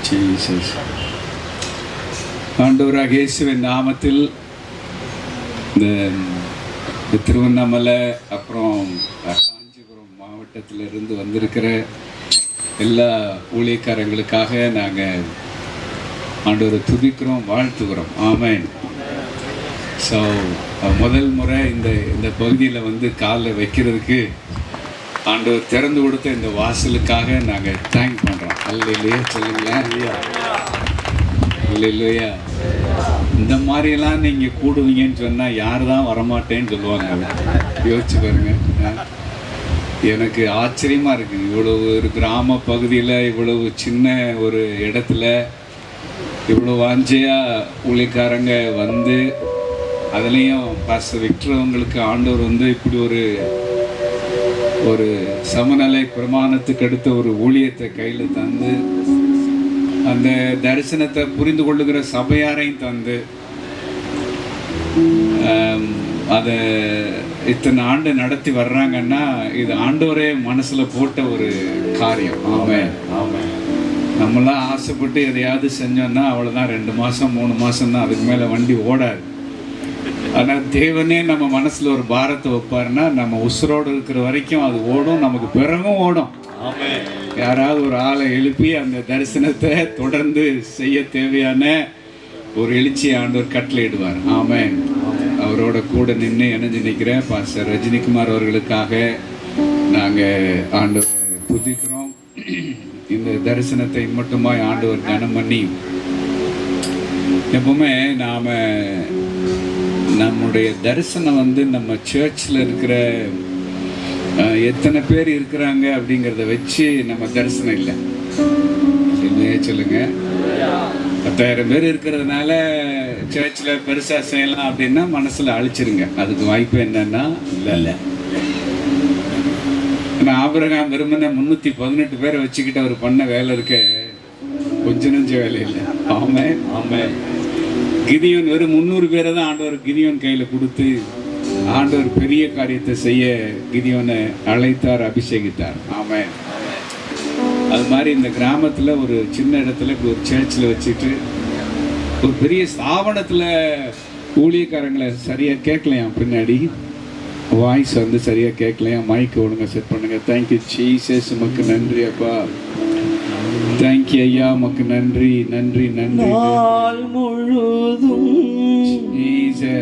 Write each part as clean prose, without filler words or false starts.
Jesus. ஆண்டவராகிய இயேசுவின் நாமத்தில் இந்த திருவண்ணாமலை அப்புறம் காஞ்சிபுரம் மாவட்டத்திலிருந்து வந்திருக்கிற எல்லா ஊழியக்காரங்களுக்காக நாங்கள் ஆண்டவரை துதிக்கிறோம், வாழ்த்துக்கிறோம். ஆமென். ஸோ முதல் முறை இந்த பகுதியில் வந்து காலில் வைக்கிறதுக்கு ஆண்டவர் திறந்து கொடுத்த இந்த வாசலுக்காக நாங்கள் தேங்க் பண்ணுறோம். அல்லேலூயா சொல்லுங்களேன். அல்லேலூயா. இந்த மாதிரியெல்லாம் நீங்கள் கூடுவீங்கன்னு சொன்னால் யார் தான் வரமாட்டேன்னு சொல்லுவாங்க. யோசிச்சு பாருங்க. எனக்கு ஆச்சரியமாக இருக்குது. இவ்வளவு ஒரு கிராம பகுதியில் இவ்வளவு சின்ன ஒரு இடத்துல இவ்வளோ வாஞ்சையாக ஊழியக்காரங்க வந்து, அதுலேயும் பாஸ்டர் விக்டர் அவங்களுக்கு ஆண்டவர் வந்து இப்படி ஒரு சமநிலை பிரமாணத்துக்கு அடுத்த ஒரு ஊழியத்தை கையில் தந்து, அந்த தரிசனத்தை புரிந்து கொள்ளுகிற சபையாரையும் தந்து, அதை இத்தனை ஆண்டு நடத்தி வர்றாங்கன்னா இது ஆண்டவரே மனசில் போட்ட ஒரு காரியம். ஆமென். ஆமென். நம்மளாம் ஆசைப்பட்டு எதையாவது செஞ்சோன்னா அவ்வளோதான், 2 மாதம் 3 மாதம் தான், அதுக்கு மேலே வண்டி ஓடாது. ஆனால் தேவனே நம்ம மனசில் ஒரு பாரத்தை வைப்பாருன்னா நம்ம உசுரோடு இருக்கிற வரைக்கும் அது ஓடும், நமக்கு பிறகும் ஓடும். யாராவது ஒரு ஆளை எழுப்பி அந்த தரிசனத்தை தொடர்ந்து செய்ய தேவையான ஒரு எழுச்சி ஆண்டவர் கட்டளையிடுவார். ஆமென். அவரோட கூட நின்று இணைஞ்சு நிற்கிற பாஸ்டர் ரஜினிகுமார் அவர்களுக்காக நாங்கள் ஆண்டவர் துதிக்கிறோம். இந்த தரிசனத்தை மட்டுமாய் ஆண்டவர் கனம் பண்ணி, எப்பவுமே நாம் நம்முடைய தரிசனம் வந்து நம்ம சர்ச்சில் இருக்கிற எத்தனை பேர் இருக்கிறாங்க அப்படிங்கிறத வச்சு நம்ம தரிசனம் இல்லை. இல்லையே சொல்லுங்க. 10,000 பேர் இருக்கிறதுனால சர்ச்சில் பெருசாக செய்யலாம் அப்படின்னா மனசில் அழிச்சிருங்க. அதுக்கு வாய்ப்பு என்னன்னா இல்லை. ஆனால் ஆபிரகாம் விரும்பின 318 பேரை வச்சுக்கிட்டு அவர் பண்ண வேலை இருக்க கொஞ்சம் நெஞ்ச வேலை இல்லை. ஆமென். ஆமென். கிதியோன் வெறும் 300 பேரை தான் ஆண்டவர் கிதியோன் கையில் கொடுத்து ஆண்டவர் பெரிய காரியத்தை செய்ய கிதியோனை அழைத்தார், அபிஷேகித்தார். ஆமென். அது மாதிரி இந்த கிராமத்தில் ஒரு சின்ன இடத்துல ஒரு சர்ச்சில் வச்சுட்டு ஒரு பெரிய ஸ்தாபனத்தில் ஊழியக்காரங்களை சரியாக கேட்கலையாம், பின்னாடி வாய்ஸ் வந்து சரியாக கேட்கலையாம், மைக்கு ஒழுங்காக செட் பண்ணுங்க. தேங்க்யூ ஜீசஸ், உமக்கு நன்றி அப்பா. தேங்க்யூ ஐயா, உமக்கு நன்றி நன்றி நன்றி. நாள் முழுதும்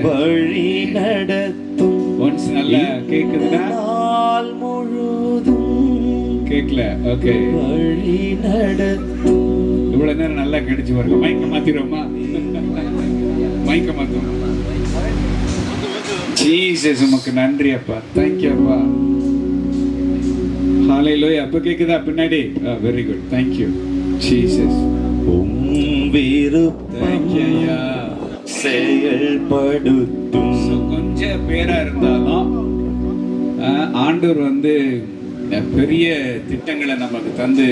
வழி நடத்தும். ஒன்ஸ் நல்லா கேக்குதுன்னா? நாள் முழுதும் கேட்கல. ஓகே. வழி நடத்தும். இவ்வளவு நேரம் நல்லா கிடைச்சு பாருங்க. மைக்க மாத்திரோமா? மைக்க மாத்தோம். ஜீசஸ், உமக்கு நன்றி அப்பா. தேங்க்யூ அப்பா. ஹalleluya. அப்ப கேக்குதா பின்னாடி? Very good. Thank you Jesus. விருப்பம் செயல்படுத்தும். கொஞ்சம் பேரா இருந்தாலும் ஆண்டவர் வந்து பெரிய திட்டங்களை நமக்கு தந்து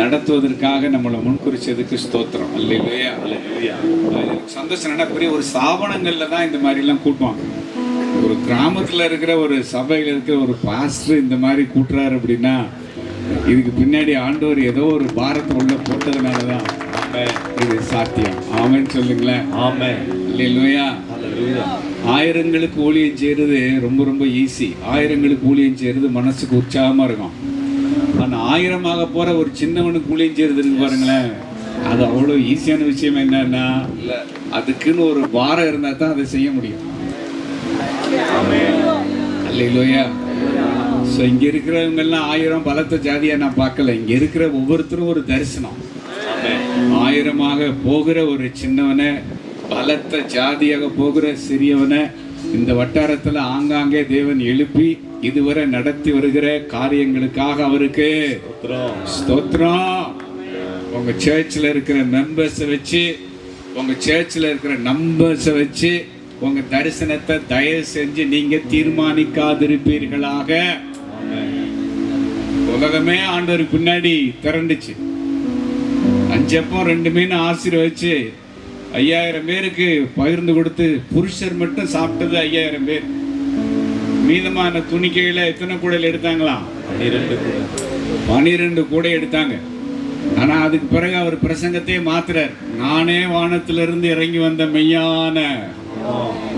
நடத்துவதற்காக நம்மளை முன்குறிச்சதுக்கு ஸ்தோத்திரம். அல்லேலூயா. அல்லேலூயா. சந்தோஷம். என்ன பெரிய ஒரு ஸ்தாபனங்கள்ல தான் இந்த மாதிரி எல்லாம் கூட்டுவாங்க. ஒரு கிராமத்தில் இருக்கிற ஒரு சபையில் இருக்கிற ஒரு பாஸ்டர் இந்த மாதிரி கூட்டுறாரு அப்படின்னா இதுக்கு பின்னாடி ஆண்டவர் ஏதோ ஒரு பாரத்தை உள்ள போட்டதுனால தான் இது சாத்தியம். ஆமென் சொல்லுங்களேன். ஆமென். அல்லேலூயா. ஆயிரங்களுக்கு ஊழியம் செய்யறது ரொம்ப ரொம்ப ஈஸி. ஆயிரங்களுக்கு ஊழியம் செய்யறது மனசுக்கு உற்சாகமா இருக்கும். ஆனால் 1000 போற ஒரு சின்னவனுக்கு ஊழியம் செய்யறதுன்னு பாருங்களேன், அது அவ்வளோ ஈஸியான விஷயம் என்னன்னா அதுக்குன்னு ஒரு பாரம் இருந்தால் தான் அதை செய்ய முடியும். அல்லேலூயா. ஸோ இங்கே இருக்கிறவங்க எல்லாம் 1000 பலத்த ஜாதியாக நான் பார்க்கல. இங்கே இருக்கிற ஒவ்வொருத்தரும் ஒரு தரிசனம். 1000 போகிற ஒரு சின்னவனை, பலத்த ஜாதியாக போகிற சிறியவனை இந்த வட்டாரத்தில் ஆங்காங்கே தேவன் எழுப்பி இதுவரை நடத்தி வருகிற காரியங்களுக்காக அவருக்கு ஸ்தோத்திரம். உங்கள் சர்ச்சில் இருக்கிற மெம்பர்ஸை வச்சு, உங்கள் சர்ச்சில் இருக்கிற நம்பர்ஸை வச்சு உங்க தரிசனத்தை தயவு செஞ்சு நீங்க தீர்மானிக்காதிருப்பீர்களாக. உலகமே ஆண்டவருக்கு பின்னாடி திரண்டுச்சு. 5 அப்பம் 2 மீன் ஆசீர்வதிச்சு 5000 பேருக்கு பகிர்ந்து கொடுத்து புருஷர் மட்டும் சாப்பிட்டது 5000 பேர். மீதமான துணிக்கையில எத்தனை கூடையில் எடுத்தாங்களாம்? 12 கூடை எடுத்தாங்க. ஆனா அதுக்கு பிறகு அவர் பிரசங்கத்தையே மாத்துறார். நானே வானத்திலிருந்து இறங்கி வந்த மெய்யான.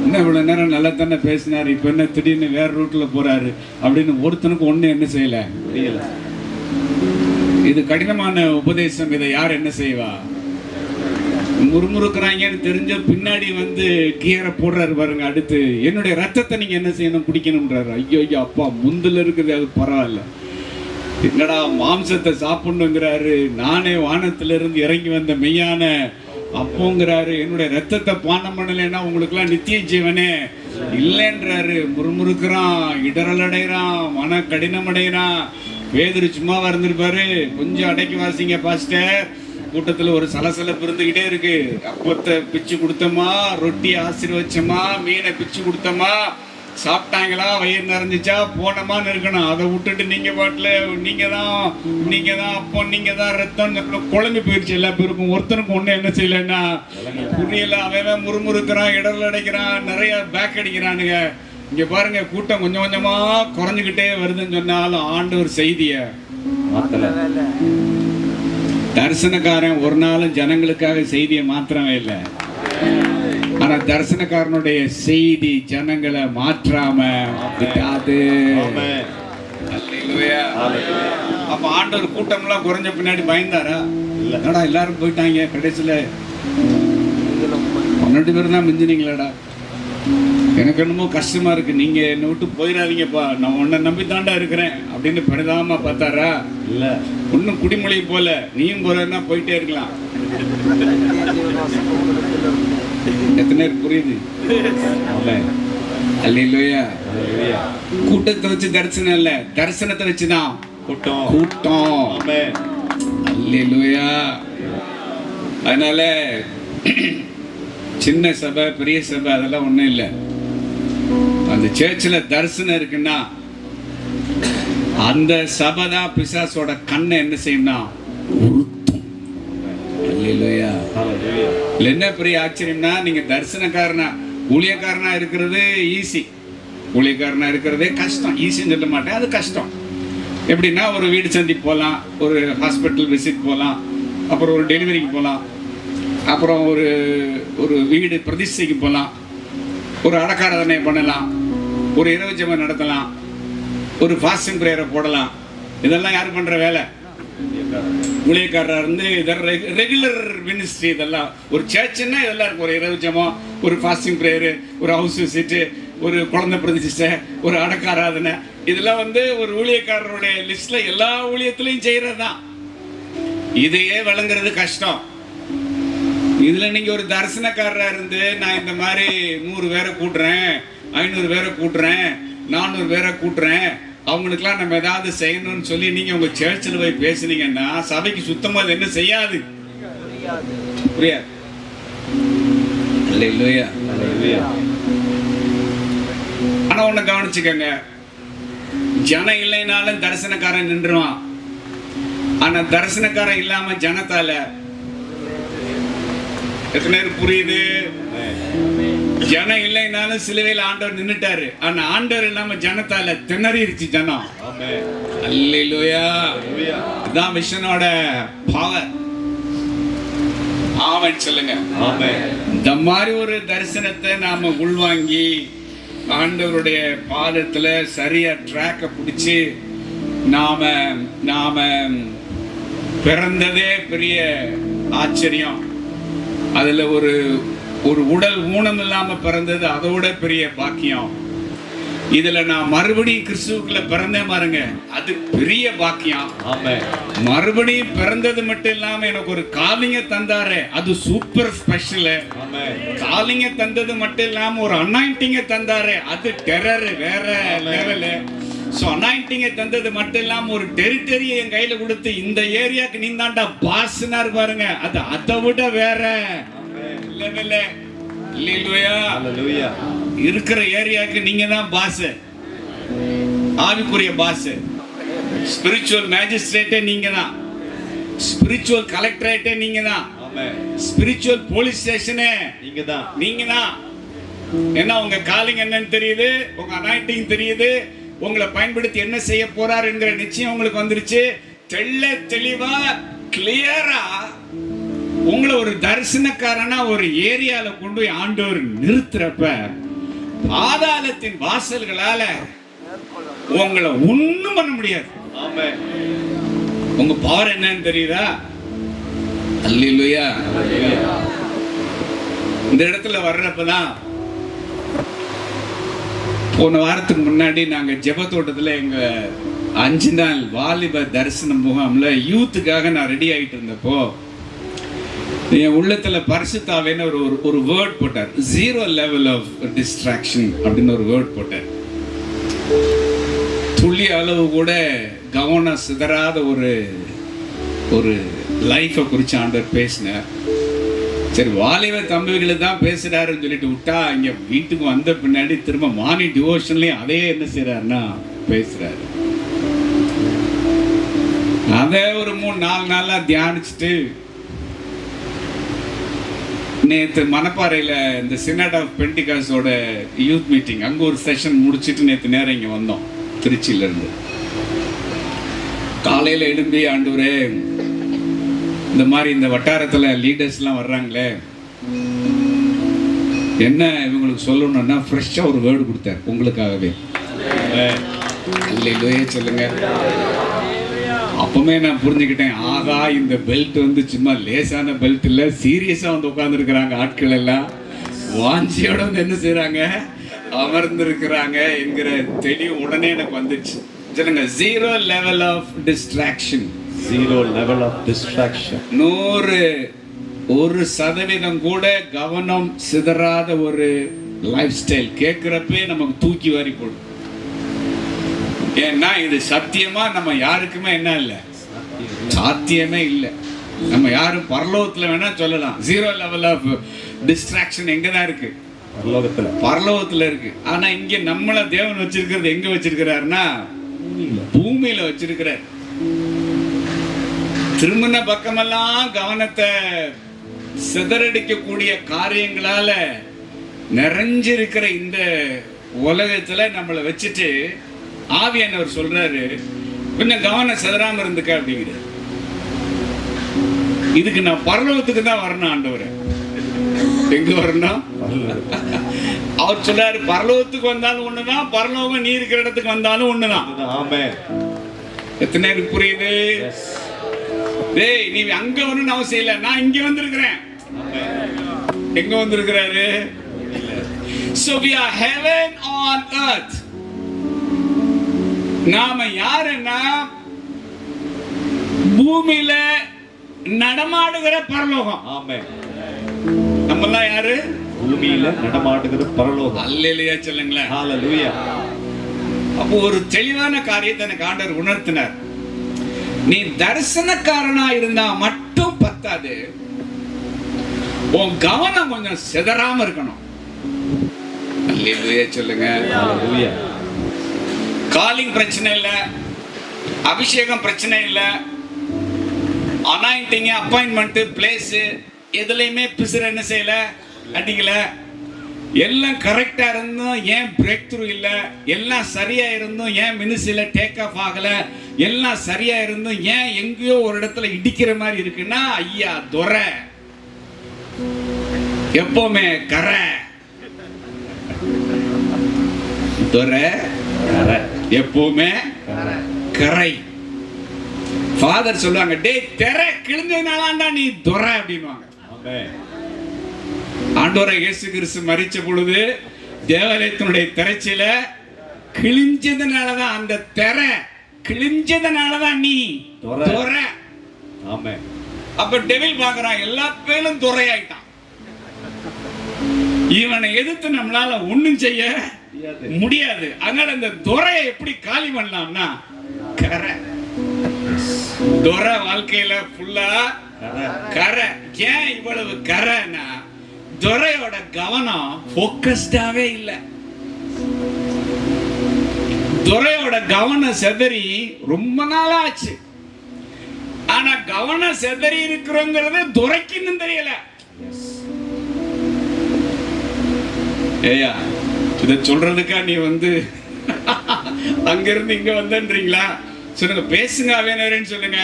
என்ன இவ்வளவு நேரம் நல்லா தானே பேசினார், இப்ப என்ன திடீர்னு வேற ரூட்ல போறாரு அப்படின்னு ஒருத்தனுக்கு ஒண்ணு என்ன செய்யல. இது கடினமான உபதேசம். இதை யார் என்ன செய்வா? முறுமுறுக்கிறாங்கன்னு தெரிஞ்ச பின்னாடி வந்து கீரை போடுறாரு பாருங்க. அடுத்து என்னுடைய ரத்தத்தை நீங்க என்ன செய்யணும், குடிக்கணும்ன்றாரு. ஐயோ ஐயோ அப்பா, முந்துல இருக்குது அது பரவாயில்ல, என்னடா மாம்சத்தை சாப்பிடணுங்கிறாரு. நானே வானத்திலிருந்து இறங்கி வந்த மெய்யான அப்போங்கிறாரு. என்னுடைய ரத்தத்தை பானம் பண்ணலைன்னா உங்களுக்குலாம் நித்திய ஜீவனே இல்லைன்றாரு. முறுமுறுக்கிறான், இடரல் அடைகிறான், மன கடினம் அடைகிறான். பேதுரு சும்மாவா இருந்திருப்பாரு? கொஞ்சம் அடக்கி வாசிங்க பாஸ்டர். கூட்டத்துல ஒரு சலசலப்பு இருந்துகிட்டே இருக்கு. அப்பத்தை பிச்சு கொடுத்தோமா, ரொட்டி ஆசீர்வச்சோமா, மீனை பிச்சு கொடுத்தோமா, சாப்பிட்டாங்களா, வயிறு நிறைஞ்சிச்சா, போனமான்னு இருக்கணும். அதை விட்டுட்டு நீங்க பாட்டுல நீங்க தான் அப்போ, நீங்க தான் ரத்தம் குழம்பு போயிடுச்சு எல்லா பேருக்கும். ஒருத்தனுக்கு ஒண்ணு என்ன செய்யலன்னா புரியல. அவன் முறுமுறுக்கிறான், இடர்ல அடைக்கிறான், நிறைய பேக் அடிக்கிறானுங்க. இங்க பாருங்க, கூட்டம் கொஞ்சம் கொஞ்சமா குறைஞ்சுக்கிட்டே வருதுன்னு சொன்னாலும் ஆண்டவர் செய்திய தரிசனக்காரன் ஒரு நாளும் ஜனங்களுக்காக செய்தியை மாத்திரமே இல்லை. ஆனா தரிசனக்காரனுடைய செய்தி ஜனங்களை மாற்றாம விட்டாது. அப்ப ஆண்டவர் கூட்டம் எல்லாம் குறைஞ்ச பின்னாடி பயந்தாரா? இல்லடா, எல்லாரும் போயிட்டாங்க. கடைசியில 12 பேர் தான் மிஞ்சினீங்களாடா. எனக்கு என்னமோ கஷ்டமா இருக்கு, நீங்க என்னை விட்டு போயிடாதீங்கப்பா, நான் உன்னை நம்பி தாண்டா இருக்கிறேன் அப்படின்னு பரிதாபமா பார்த்தாரா? இல்ல, ஒன்னும் குடிமொழி போல நீயும் போறன்னா போயிட்டே இருக்கலாம். எத்தனை பேர் புரியுது? அல்லேலூயா. கூட்டத்தை வச்சு தரிசனம் இல்ல, தரிசனத்தை வச்சுதான் கூட்டம். அல்லேலூயா. அதனால சின்ன சபை பெரிய சபை அதெல்லாம் ஒண்ணும் இல்லை. அந்த சர்ச்சில் தரிசனம் இருக்குன்னா அந்த சபை தான் பிசாசோட கண்ணை என்ன செய்யணும், என்ன பெரிய ஆச்சரியம்னா, நீங்க தரிசனக்காரனா ஊழியக்காரனா இருக்கிறது ஈஸி, ஊழியக்காரனா இருக்கிறதே கஷ்டம். ஈஸின்னு சொல்ல மாட்டேன், அது கஷ்டம். எப்படின்னா ஒரு வீடு சந்தி போகலாம், ஒரு ஹாஸ்பிட்டல் விசிட் போகலாம், அப்புறம் ஒரு டெலிவரிக்கு போகலாம், அப்புறம் ஒரு வீடு பிரதிஷ்டைக்கு போகலாம், ஒரு அடக்காராதனை பண்ணலாம், ஒரு இரவு ஜெபம் நடத்தலாம், ஒரு ஃபாஸ்டிங் பிரேயரை போடலாம். இதெல்லாம் யார் பண்ற வேலை? ஊழியக்காரராக இருந்து ரெகுலர் மினிஸ்ட்ரி. இதெல்லாம் ஒரு சர்ச்சுன்னா இதெல்லாம் இருக்கும். ஒரு இரவு ஜெபம், ஒரு ஃபாஸ்டிங் பிரேயரு, ஒரு ஹவுஸ் விசிட்டு, ஒரு குழந்தை பிரதிஷ்டை, ஒரு அடக்காராதனை. இதெல்லாம் வந்து ஒரு ஊழியக்காரருடைய லிஸ்ட்ல எல்லா ஊழியத்திலையும் செய்யறது தான். இதையே வழங்குறது கஷ்டம். இதுல நீங்க ஒரு தரிசனக்காரரா இருந்து நான் இந்த மாதிரி 100 பேரை கூட்டுறேன், 500 பேரை கூட்டுறேன், 400 பேரை கூட்டுறேன், அவங்களுக்குலாம் நம்ம ஏதாவது செய்யணும்னு சொல்லி நீங்க உங்க சர்ச்சில் போய் பேசுனீங்கன்னா சபைக்கு சுத்தமா அது என்ன செய்யாது, புரியாது. ஆனா ஒண்ணு கவனிச்சுக்கங்க, ஜனம் இல்லைனாலும் தரிசனக்காரன் நின்றுவான். ஆனா தரிசனக்காரன் இல்லாம ஜனத்தால எத்தனை பேர் புரியுது? ஜனம் இல்லைனாலும் சிலுவையில் ஆண்டவர் நின்னுட்டாரு. ஆனா ஆண்டவர் இல்லாம ஜனத்தால திணறிடுச்சு ஜனம். அல்லேலூயா. இதான் மிஷனோட பவர். ஆமென் சொல்லுங்க. இந்த மாதிரி ஒரு தரிசனத்தை நாம உள்வாங்கி ஆண்டவருடைய பாதத்துல சரியா ட்ராக்க பிடிச்சு நாம பிறந்ததே பெரிய ஆச்சரியம். அதுல ஒரு உடல் ஊனம் இல்லாம பிறந்தது அதோட பெரிய பாக்கியம். இதுல நான் மறுபடியும் கிறிஸ்துவுக்குள்ள பிறந்தேன் பாருங்க, அது பெரிய பாக்கியம். மறுபடியும் பிறந்தது மட்டும் இல்லாம எனக்கு ஒரு காலிங்க தந்தாரு, அது சூப்பர் ஸ்பெஷல். காலிங்க தந்தது மட்டும் இல்லாம ஒரு அனாயிண்டிங்க தந்தாரு, அது டெரர் வேற லெவல். சோ அனாயிண்டிங்க தந்தது மட்டும் இல்லாம ஒரு டெரிட்டரியை என் கையில கொடுத்து இந்த ஏரியாக்கு நீ தாண்டா பாஸ்னார் பாருங்க, அது அதை விட வேற லெவல். அல்லேலூயா. இருக்கிற ஏரியாக்கு நீங்க தான் பாஸ், ஆவிக்குரிய பாஸ். ஸ்பிரிச்சுவல் மேஜிஸ்ட்ரேட்டே நீங்க தான், ஸ்பிரிச்சுவல் கலெக்டரேட்டே நீங்க தான், ஸ்பிரிச்சுவல் போலீஸ் ஸ்டேஷனே நீங்க தான். ஏன்னா உங்க காலிங் என்னன்னு தெரியுது, உங்க அனாயிண்டிங் தெரியுது, உங்களை பயன்படுத்தி என்ன செய்ய போறார் என்கிற நிச்சயம் உங்களுக்கு வந்துருச்சு. தெளிவா கிளியரா உங்களை ஒரு தரிசனக்காரனா ஒரு ஏரியால கொண்டு போய் ஆண்டவர் நிறுத்துறப்ப பாதாளத்தின் வாசல்களால உங்களை ஒண்ணும் பண்ண முடியாது. உங்க பவர் என்னன்னு தெரியுதா? அல்லேலூயா. இந்த இடத்துல வர்றப்பதான் போன வாரத்துக்கு முன்னாடி நாங்க ஜெபத்தோட்டத்துல எங்க 5 நாள் வாலிப தரிசன முகாம்ல யூத்துக்காக நான் ரெடி ஆகிட்டு இருந்தப்போ என் உள்ளத்துல பரிசுத்தாவேன்னு ஒரு வேர்ட் போட்டார். 0 லெவல் ஆஃப் டிஸ்ட்ராக்ஷன் அப்படின்னு ஒரு வேர்ட் போட்டார். துளி அளவு கூட கவனம் சிதறாத ஒரு லைஃபை குறித்து ஆண்டவர் பேசினார். சரி, வாலிப தம்பிகளை தான் பேசுறாருன்னு சொல்லிட்டு விட்டா, இங்க வீட்டுக்கு வந்த பின்னாடி திரும்ப மார்னிங் டிவோஷன்லயும் அதே என்ன செய்யறாருன்னா பேசுறாரு. அதை ஒரு 3-4 நாளா தியானிச்சுட்டு நேற்று மணப்பாறையில் இந்த சினாட் ஆஃப் பெண்டிகாஸோட யூத் மீட்டிங் அங்கே ஒரு செஷன் முடிச்சுட்டு நேற்று நேரம் இங்கே வந்தோம் திருச்சியிலேருந்து. காலையில் எழும்பி ஆண்டவரே இந்த மாதிரி இந்த வட்டாரத்தில் லீடர்ஸ்லாம் வர்றாங்களே, என்ன இவங்களுக்கு சொல்லணும்னா ஃப்ரெஷ்ஷாக ஒரு வேர்டு கொடுத்தார் உங்களுக்காகவே. இல்லையே சொல்லுங்க. அப்பவுமே நான் புரிஞ்சுக்கிட்டேன், ஆகா இந்த பெல்ட் வந்து சும்மா லேசான பெல்ட் இல்லை, சீரியஸாக வந்து உட்காந்துருக்குறாங்க ஆட்கள் எல்லாம், வாஞ்சியோட வந்து என்ன செய்கிறாங்க, அமர்ந்திருக்கிறாங்க என்கிற தெளிவு உடனே எனக்கு வந்துச்சு. சொல்லுங்க, 0 level of distraction. 0 level of distraction. 100% கூட கவனம் சிதறாத ஒரு லைஃப் ஸ்டைல் கேட்குறப்பே நமக்கு தூக்கி வாரி போடும். ஏன்னா இது சத்தியமா நம்ம யாருக்குமே என்ன இல்லை, சாத்தியமே இல்லை. நம்ம யாரும் பரலோகத்துல வேணா சொல்லலாம் 0 லெவல் ஆஃப் டிஸ்ட்ராக்ஷன் எங்கதான் இருக்கு, பரலோகத்துல இருக்கு. ஆனா இங்க நம்மள தேவன் வச்சிருக்கிறது எங்க வச்சிருக்கிறாருன்னா பூமியில வச்சிருக்கிறார். திருமண பக்கமெல்லாம் கவனத்தை சிதறடிக்கக்கூடிய காரியங்களால நிறைஞ்சிருக்கிற இந்த உலகத்துல நம்மளை வச்சுட்டு ஆவியானவர் சொல்றாரு, கொஞ்சம் கவனம் சிதறாம இருந்துக்க அப்படிங்கிறார். இதுக்கு நான் பரலோகத்துக்கு தான் வரணும் ஆண்டவரே. எங்க வரணும்? அவர் சொல்றாரு, பரலோகத்துக்கு வந்தாலும் ஒண்ணுதான், பரலோகம் நீ இருக்கிற இடத்துக்கு வந்தாலும் ஒண்ணுதான். எத்தனை பேருக்கு புரியுது? டேய், நீ அங்க வரணும்னு அவசியம் இல்லை, நான் இங்க வந்திருக்கிறேன். எங்க வந்திருக்கிறாரு? So we are heaven on earth. நாம யாருன்னா பூமியில நடமாடுகிற பரலோகம். ஆமென். நம்மெல்லாம் யாரு? பூமியில நடமாடுகிற பரலோகம். அல்லேலூயா சொல்லுங்களேன். ஹalleluya. அப்போ ஒரு தெளிவான காரியத்தை எனக்கு ஆண்டவர் உணர்த்தினார். நீ தரிசனக்காரனா இருந்தா மட்டும் பத்தாது, உன் கவனம் கொஞ்சம் சிதறாம இருக்கணும். அல்லேலூயா சொல்லுங்க. ஹalleluya. காலிங் பிரச்சனை இல்ல, அபிஷேகம் பிரச்சனை இல்ல, அனாயிண்டிங், அப்பாயின்மெண்ட், பிளேஸ் எதுலையுமே பிசுற என்ன செய்யல, அடிக்கல. எல்லாம் கரெக்டா இருந்தும் ஏன் பிரேக் த்ரூ இல்ல, எல்லாம் சரியா இருந்தும் ஏன் மினிஸ்ட்ரியில டேக் ஆஃப் ஆகல, எல்லாம் சரியா இருந்தும் ஏன் எங்கேயோ ஒரு இடத்துல இடிக்கிற மாதிரி இருக்குன்னா, ஐயா துரை எப்பவுமே கரை, துரை எப்பவுமே கரை. ஃபாதர் சொல்லுவாங்க, டேய் தெரை கிழிஞ்சதுனாலாண்டா நீ துரை அப்படின்வாங்க. ஆண்டவராகிய இயேசு கிறிஸ்து மரிச்ச பொழுது தேவாலயத்தினுடைய திரைச்சில கிழிஞ்சதுனாலதான், அந்த திரை கிழிஞ்சதுனாலதான் நீ துரை. ஆமென். அப்ப டெவில் பாக்குறான், எல்லா பேரும் துரையாயிட்டான். இவனை எதிர்த்து நம்மளால ஒண்ணும் செய்ய முடியாது. அதனால இந்த துரையை எப்படி காலி பண்ணலாம்னா கரை. துரை வாழ்க்கையில ஃபுல்லா கரை. ஏன் இவ்வளவு கரைனா, துரையோட கவனம் போக்கஸ்டாவே இல்ல. துரையோட கவனம் செதறி ரொம்ப நாளா ஆச்சு. ஆனா கவனம் செதறி இருக்கிறோங்கிறது துரைக்கு இன்னும் தெரியல. ஏயா, இத சொல்றதுக்கா நீ வந்து அங்க இருந்து இங்க வந்தன்றீங்களா? சொல்லுங்க, பேசுங்க வேணாரேன்னு சொல்லுங்க.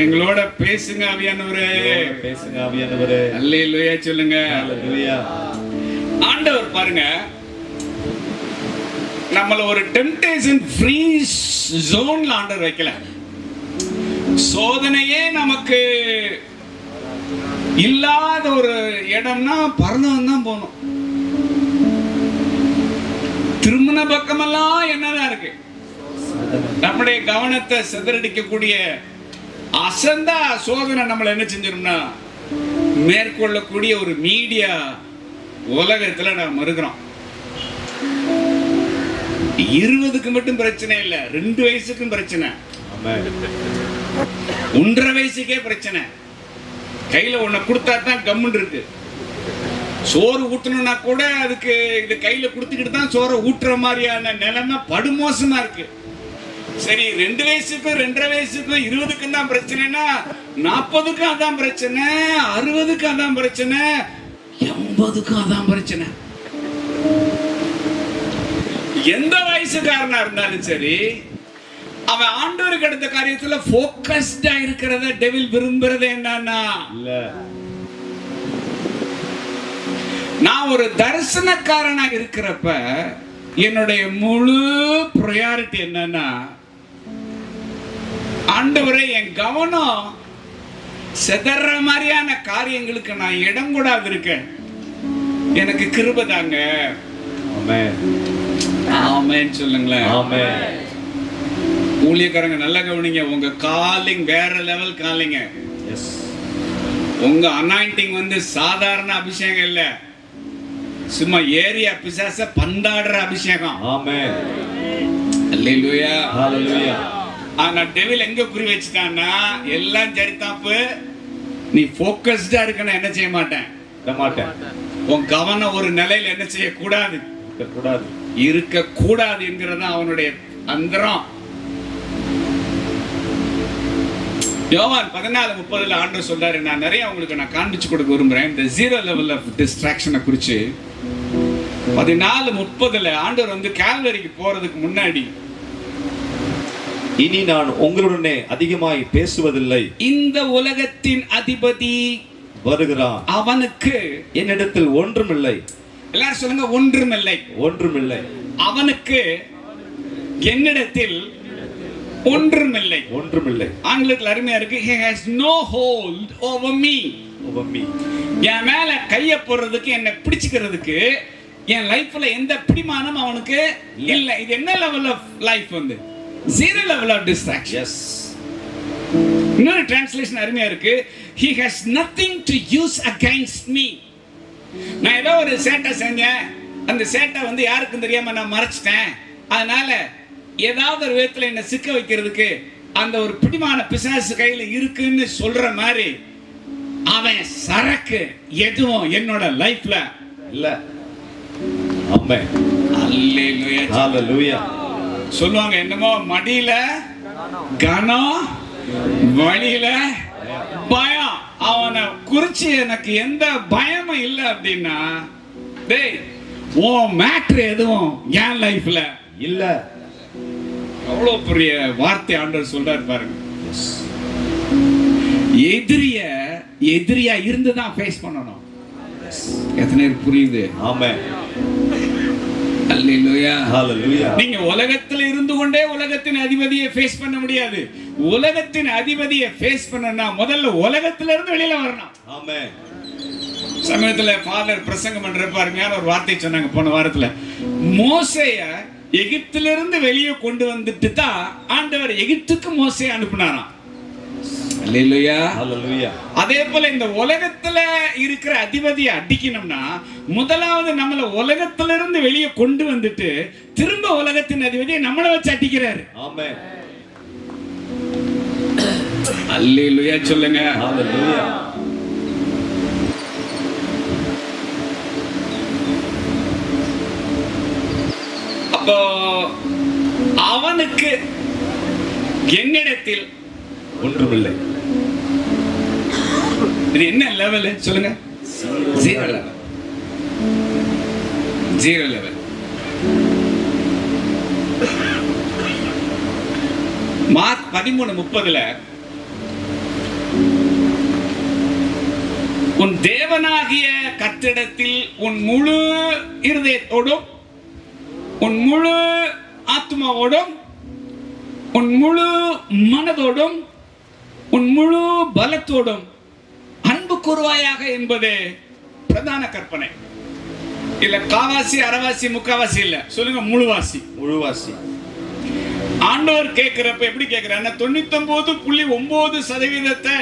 எங்களோட பேசுங்க ஆவியானவரே. பேசுங்க ஆவியானவரே. அல்லேலூயா சொல்லுங்க. ஹalleluya. ஆண்டவர் பாருங்க, நம்மள ஒரு டெம்ப்டேஷன் ஃப்ரீ ஜோன்ல ஆண்டவர் வைக்கல. சோதனையே நமக்கு இல்லாத ஒரு இடம்னா பரலோகம் தான் போகணும். திருமண பக்கமெல்லாம் என்னதான் இருக்கு? நம்முடைய கவனத்தை சிதறடிக்கக்கூடிய அசந்தா சோதனை நம்மளை என்ன செஞ்சிரும்னா மேற்கொள்ளக்கூடிய ஒரு மீடியா உலகத்துல நாம் இருக்கிறோம். 20க்கு மட்டும் பிரச்சனை இல்ல, 2 வயசுக்கும் பிரச்சனை, 1.5 வயசுக்கே பிரச்சனை. கையில ஒண்ணு கொடுத்தா தான் கம்முன்னு இருக்கு. சோறு ஊட்டணும்னா கூட அதுக்கு இது கையில கொடுத்துக்கிட்டு தான் சோறை ஊட்டுற மாதிரியான நிலைமை படுமோசமா இருக்கு. சரி, 2 வயசுக்கும் 2.5 வயசுக்கும் 20க்கும் தான் பிரச்சனைனா 40க்கும் அதான் பிரச்சனை, 60க்கும் அதான் பிரச்சனை, 80க்கும் அதான் பிரச்சனை. எந்த வயசுக்காரனா இருந்தாலும் சரி, அவன் ஆண்டவருக்கு அடுத்த காரியத்துல போக்கஸ்டா இருக்கிறத டெவில் விரும்புறது என்னன்னா, நான் ஒரு தரிசனக்காரனா இருக்கிறப்ப என்னுடைய முழு ப்ரையாரிட்டி என்னன்னா, ஆண்டவரே என் கவனம் செதற மாதிரியான காரியங்களுக்கு நான் இடம் கூடாது இருக்கேன், எனக்கு கிருபை தாங்க. ஆமென் சொல்லுங்களேன். ஆமென். ஊழியக்காரங்க நல்லா கவனிங்க, உங்க காலிங் வேற லெவல் காலிங்க. உங்க அனாயிண்டிங் வந்து சாதாரண அபிஷேகம் இல்ல, சும்மா ஏரியா பிசாச பந்தாடுற அபிஷேகம். ஆமென். அல்லேலூயா. ஹalleluya. ஆனா டெவில் எங்க குறி வச்சிட்டான்னா, எல்லாம் சரிதாப்பு, நீ ஃபோக்கஸ்டா இருக்கணும், என்ன செய்ய மாட்டேன், உன் கவனம் ஒரு நிலையில என்ன செய்ய கூடாது, இருக்க கூடாது என்கிறதா அவனுடைய அந்தரம். யோவான் 14:30 ஆண்டவர் சொல்றாரு, நான் நிறைய உங்களுக்கு நான் காண்பிச்சு கொடுக்க விரும்புறேன் இந்த 0 லெவல் ஆஃப் டிஸ்ட்ராக்ஷனை குறிச்சு. 14:30 ஆண்டவர் வந்து கால்வரிக்கு போறதுக்கு முன்னாடி, இனி நான் உங்களுடனே அதிகமாய் பேசுவதில்லை, இந்த உலகத்தின் அதிபதி வருகிறான், அவனுக்கு என்னிடத்தில் ஒன்றுமில்லை. எல்லாரும் சொல்லுங்க, ஒன்றுமில்லை. ஒன்றுமில்லை. அவனுக்கு என்னிடத்தில் ஒன்றுமில்லை. ஒன்றுமில்லை. ஆங்கிலத்தில் அருமையா இருக்கு, he has no hold over me. over me. என் மேல கைய போடுறதுக்கு, என்ன பிடிச்சுக்கிறதுக்கு என் லைஃப்ல எந்த பிடிமானம் அவனுக்கு இல்ல. இது என்ன லெவல் ஆஃப் லைஃப் வந்து 0 level of distraction. Yes. இன்னொரு டிரான்ஸ்லேஷன் அருமையா இருக்கு, he has nothing to use against me. நான் ஏதோ ஒரு சேட்டை செஞ்சேன், அந்த சேட்டை வந்து யாருக்கும் தெரியாம நான் மறைச்சிட்டேன், அதனால ஏதாவது ஒரு விதத்துல என்ன சிக்க வைக்கிறதுக்கு அந்த ஒரு பிடிமான பிசாசு கையில இருக்குன்னு சொல்ற மாதிரி அவன் சரக்கு எதுவும் என்னோட லைஃப்ல இல்ல. ஆமென். அல்லேலூயா. ஹalleluya. சொல்லுவாங்க, என்னமோ மடியில கனம், வழியில பயம். அவனை குறிச்சு எனக்கு எந்த பயமும் இல்லை அப்படின்னா, டேய் உன் மேட்ரு எதுவும் என் லைஃப்ல இல்ல. அவ்வளவு பெரிய வார்த்தை ஆண்டவர் சொல்றாரு பாருங்க. எதிரியா இருந்துதான் ஃபேஸ் பண்ணணும். எத்தனை புரியுது? ஆமென். அல்லேலூயா. ஹalleluya. நீங்க உலகத்துல இருந்து கொண்டே உலகத்தின் அதிபதியை ஃபேஸ் பண்ண முடியாது. உலகத்தின் அதிபதியை ஃபேஸ் பண்ணனும்னா முதல்ல உலகத்துல இருந்து வெளியில வரணும். ஆமென். சமயத்துல ஃபாதர் பிரசங்கம் பண்றப்ப அருமையான ஒரு வார்த்தை சொன்னாங்க போன வாரத்துல. மோசேய எகிப்திலிருந்து வெளியே கொண்டு வந்துட்டு தான் ஆண்டவர் எகிப்துக்கு மோசேயை அனுப்புனாராம். அல்லேலூயா. ஹalleluya. அதே போல இந்த உலகத்துல இருக்கிற அதிபதியை அடிக்கணும்னா முதலாவது நம்மள உலகத்துல இருந்து வெளியே கொண்டு வந்துட்டு திரும்ப உலகத்தின் அதிபதியை நம்மள வச்சு அடிக்கிறாரு. ஆமென். அல்லேலூயா சொல்லுங்க. ஹalleluya. அப்போ அவனுக்கு என்னிடத்தில் ஒன்றுமில்லை. இது என்ன லெவல் சொல்லுங்க? 0 லெவல். 0 லெவல். மார்க் 13:30 உன் தேவனாகிய கர்த்தரிடத்தில் உன் முழு இருதயத்தோடும், உன் முழு ஆத்மாவோடும், உன் முழு மனதோடும், உன் முழு பலத்தோடும் அன்பு கூறுவாயாக என்பது பிரதான கற்பனை. இல்ல காவாசி, அரைவாசி, முக்காவாசி இல்ல, சொல்லுங்க முழுவாசி. முழுவாசி. ஆண்டவர் கேட்கிறப்ப எப்படி கேட்கிறார்? 99.9%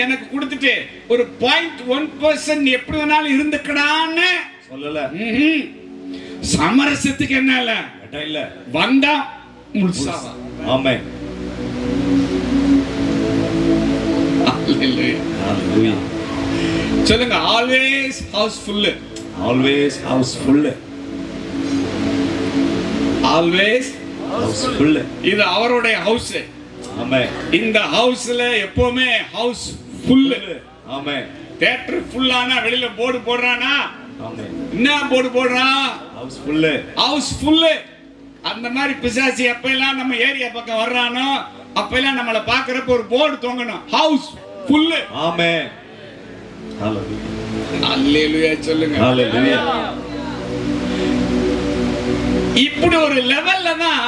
எனக்கு கொடுத்துட்டு ஒரு 0.1% எப்படி வேணாலும் இருந்துக்கடான்னு சொல்லல. சமரசத்துக்கு என்ன இல்ல, வந்தா முழுசா. ஆமென். ஹalleluya. சொல்லுங்க, always house full. Always house full. Always house full. இது அவருடைய ஹவுஸ். ஆமென். இந்த ஹவுஸ்ல எப்பவுமே ஹவுஸ் ஃபுல். ஆமென். தியேட்டர் ஃபுல்லானா வெளியில போர்டு போடுறானா? ஆமென். என்ன போர்டு போடுறான்? House full. House full. அந்த மாதிரி பிசாசி எப்பெல்லாம் நம்ம ஏரியா பக்கம் வர்றானோ அப்பெல்லாம் நம்மள பாக்குறப்ப ஒரு போர்டு தொங்கணும், ஹவுஸ் ஃபுல். ஆமென். ஹalleluya. அல்லேலூயா சொல்லுங்க. ஹalleluya. இப்படி ஒரு லெவல்ல தான்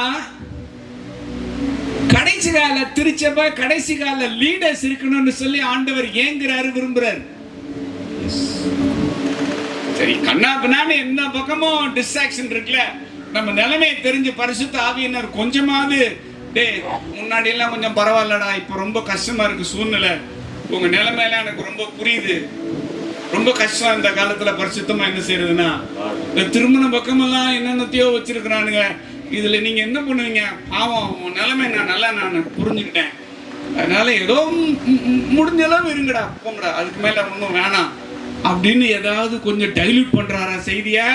கடைசி கால திருச்சபை, கடைசி கால லீடர்ஸ் இருக்கணும்னு சொல்லி ஆண்டவர் ஏங்குறாரு, விரும்புறாரு. சரி, கண்ணா பின்னான்னு எந்த பக்கமும் டிஸ்ட்ராக்ஷன் இருக்குல்ல, நம்ம நிலைமையை தெரிஞ்சு பரிசுத்த ஆவியினர் கொஞ்சமாவது டேய் முன்னாடி எல்லாம் கொஞ்சம் பரவாயில்லடா, இப்ப ரொம்ப கஷ்டமா இருக்கு சூழ்நிலை, உங்க நிலைமையெல்லாம் எனக்கு ரொம்ப புரியுது, ரொம்ப கஷ்டம் இந்த காலத்துல பரிசுத்தமா என்ன செய்யறதுன்னா இந்த திருமண பக்கமெல்லாம் என்னென்னத்தையோ வச்சிருக்கிறானுங்க, இதுல நீங்க என்ன பண்ணுவீங்க, பாவம் உன் நிலைமை நான் புரிஞ்சுக்கிட்டேன், அதனால ஏதோ முடிஞ்ச அளவு இருங்கடா, போங்கடா, அதுக்கு மேல ஒன்றும் வேணாம் அப்படின்னு ஏதாவது கொஞ்சம் டைல்யூட் பண்றாரா செய்தியா?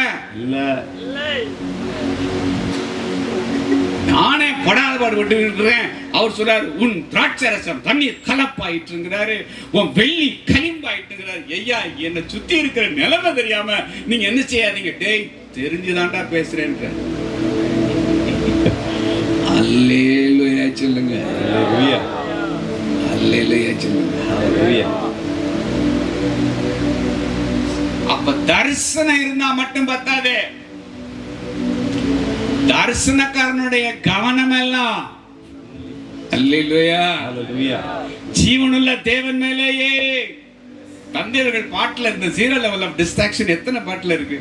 இல்ல. நானே படாத பாடுபட்டு இருக்கிறேன். அவர் சொல்றாரு, உன் திராட்சை ரசம் தண்ணீர் கலப்பாயிட்டுங்கிறாரு, உன் வெள்ளி களிம்பாயிட்டுங்கிறாரு. ஐயா, என்னை சுத்தி இருக்கிற நிலைமை தெரியாம நீங்க என்ன செய்யாதீங்க. டேய், தெரிஞ்சுதான்டா பேசுறேன். அல்லேலூயா சொல்லுங்க. ஹalleluya. அல்லேலூயா சொல்லுங்க. ஹalleluya. அப்ப தரிசனம் இருந்தா மட்டும் பத்தாதே, தரிசனக்காரனுடைய கவனம் எல்லாம் அல்லேலூயா ஹalleluya. ஜீவனுள்ள தேவன் மேலேயே. தந்தையர்கள் பாட்டுல இந்த 0 லெவல் ஆஃப் டிஸ்ட்ராக்ஷன் எத்தனை பாட்டுல இருக்கு?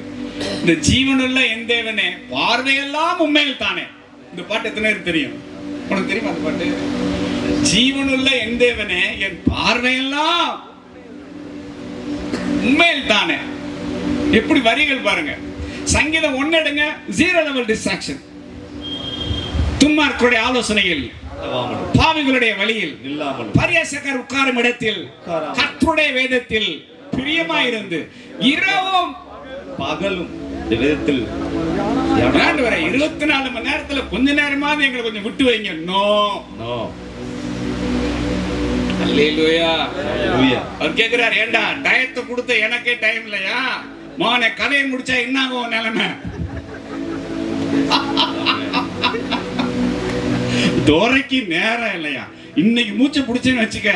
இந்த ஜீவனுள்ள என் தேவனே பார்வையெல்லாம் உண்மையில் தானே. இந்த பாட்டு எத்தனை பேருக்கு தெரியும்? உனக்கு தெரியுமா அந்த பாட்டு? ஜீவனுள்ள என் தேவனே என் பார்வையெல்லாம் உண்மையில் தானே. எப்படி வரிகள் பாருங்க. சங்கீதம் 1 எடுங்க, 0 லெவல் டிஸ்ட்ராக்ஷன். துன்மார்க்கருடைய ஆலோசனையில், பாவிகளுடைய வழியில், பரியாசக்காரர் உட்காரும் இடத்தில், கர்த்தருடைய வேதத்தில் பிரியமாயிருந்து இரவும் பகலும் வேதத்தில் 24 மணி நேரத்துல கொஞ்ச நேரமாவது எங்களை கொஞ்சம் விட்டு வைங்க. No no. அல்லேலூயா. அவர் கேக்குறார், ஏண்டா டயத்தை கொடுத்த எனக்கே டைம் இல்லையா? மோனே கதையை முடிச்சா என்ன ஆகும் நிலைமை? தோரைக்கு நேரம் இல்லையா? இன்னைக்கு மூச்சை பிடிச்சேன்னு வச்சுக்க,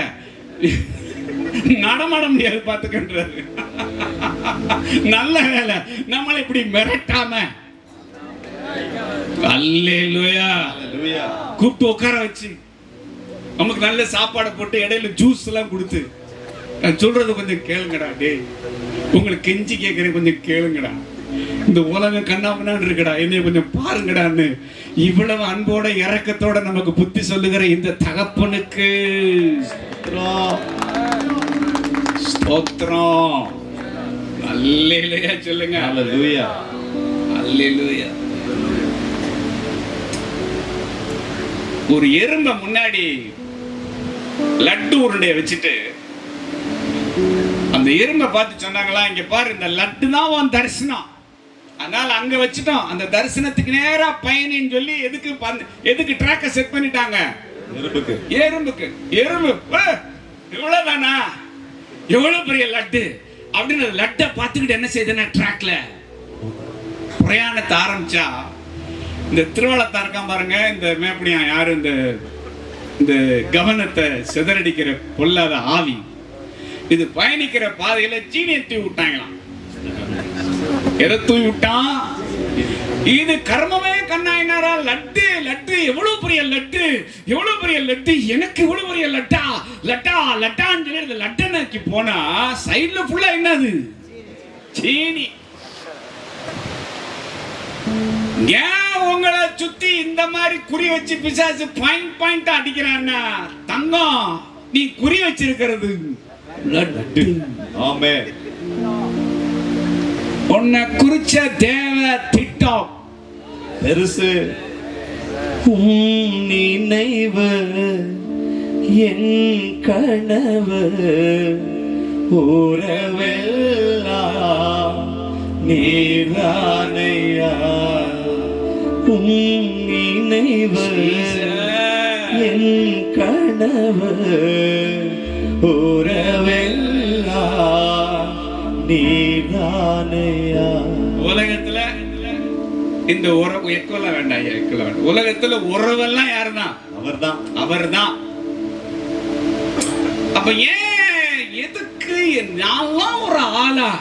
நடமாட முடியாது பாத்துக்கின்றது. நல்ல வேலை நம்மளை இப்படி மிரட்டாம அல்லேலூயா கூப்பிட்டு உட்கார வச்சு நமக்கு நல்ல சாப்பாடை போட்டு இடையில ஜூஸ் எல்லாம் கொடுத்து, நான் சொல்றது கொஞ்சம் கேளுங்கடா, டேய் உங்களுக்கு கெஞ்சி கேட்கறேன், கொஞ்சம் கேளுங்கடா, இந்த உலகம் கண்ணாமண்ணான்னு இருக்குடா, என்னைய கொஞ்சம் பாருங்கடான்னு இவ்வளவு அன்போட இரக்கத்தோட நமக்கு புத்தி சொல்லுகிற இந்த தகப்பனுக்கு ஸ்தோத்திரம். அல்லேலூயா சொல்லுங்க. ஹalleluya. அல்லேலூயா. ஒரு எறும்ப முன்னாடி லட்டு உருண்டைய வச்சுட்டு அந்த எறும்பை பார்த்து சொன்னாங்களா, இங்க பாரு இந்த லட்டு தான் உன் தரிசனம், அதனால அங்க வச்சுட்டோம், அந்த தரிசனத்துக்கு நேரா பயணின்னு சொல்லி எதுக்கு ட்ராக்க செட் பண்ணிட்டாங்க? எறும்புக்கு. எறும்பு இவ்வளவுதானா, எவ்வளவு பெரிய லட்டு அப்படின்னு லட்டை பார்த்துக்கிட்டு என்ன செய்யுதுன்னா ட்ராக்ல பிரயாணத்தை ஆரம்பிச்சா, இந்த திருவள்ளத்தா இருக்கான் பாருங்க, இந்த மேப்படியா யாரு, இந்த கவனத்தை சிதறடிக்கிற பொல்லாத ஆவி, இது பயணிக்கிற பாதையில சீனியை தூவி விட்டாங்களாம். எதை தூவி விட்டான்? இது கர்மமே கண்ணாயினாரா, லட்டு லட்டு, எவ்வளவு பெரிய லட்டு, எவ்வளவு பெரிய லட்டு, எனக்கு இவ்வளவு பெரிய லட்டா லட்டா லட்டான்னு சொல்லி லட்டை நோக்கி போனா சைடுல ஃபுல்லா என்னது? சீனி. ஏன் உங்களை சுத்தி இந்த மாதிரி குறி வச்சு பிசாசு பாயிண்ட் அடிக்கிறான்னா, தங்கம் நீ குறி வச்சிருக்கிறது லட்டு. ஆமென். உன்னை குறிச்ச தேவ திட்டம் பெருசு. நினைவு என் கனவு உறவெல்லாம் நீரானையா. நினைவு என் கனவு உறவெல்லாம் நீரானையா. உலகத்துல இந்த உறவு எக்கோல வேண்டாம், எக்கோல வேண்டாம். உலகத்துல உறவெல்லாம் யாருதான்? அவர்தான், அவர்தான். அப்ப ஏன் எதுக்கு நான்லாம் ஒரு ஆளா?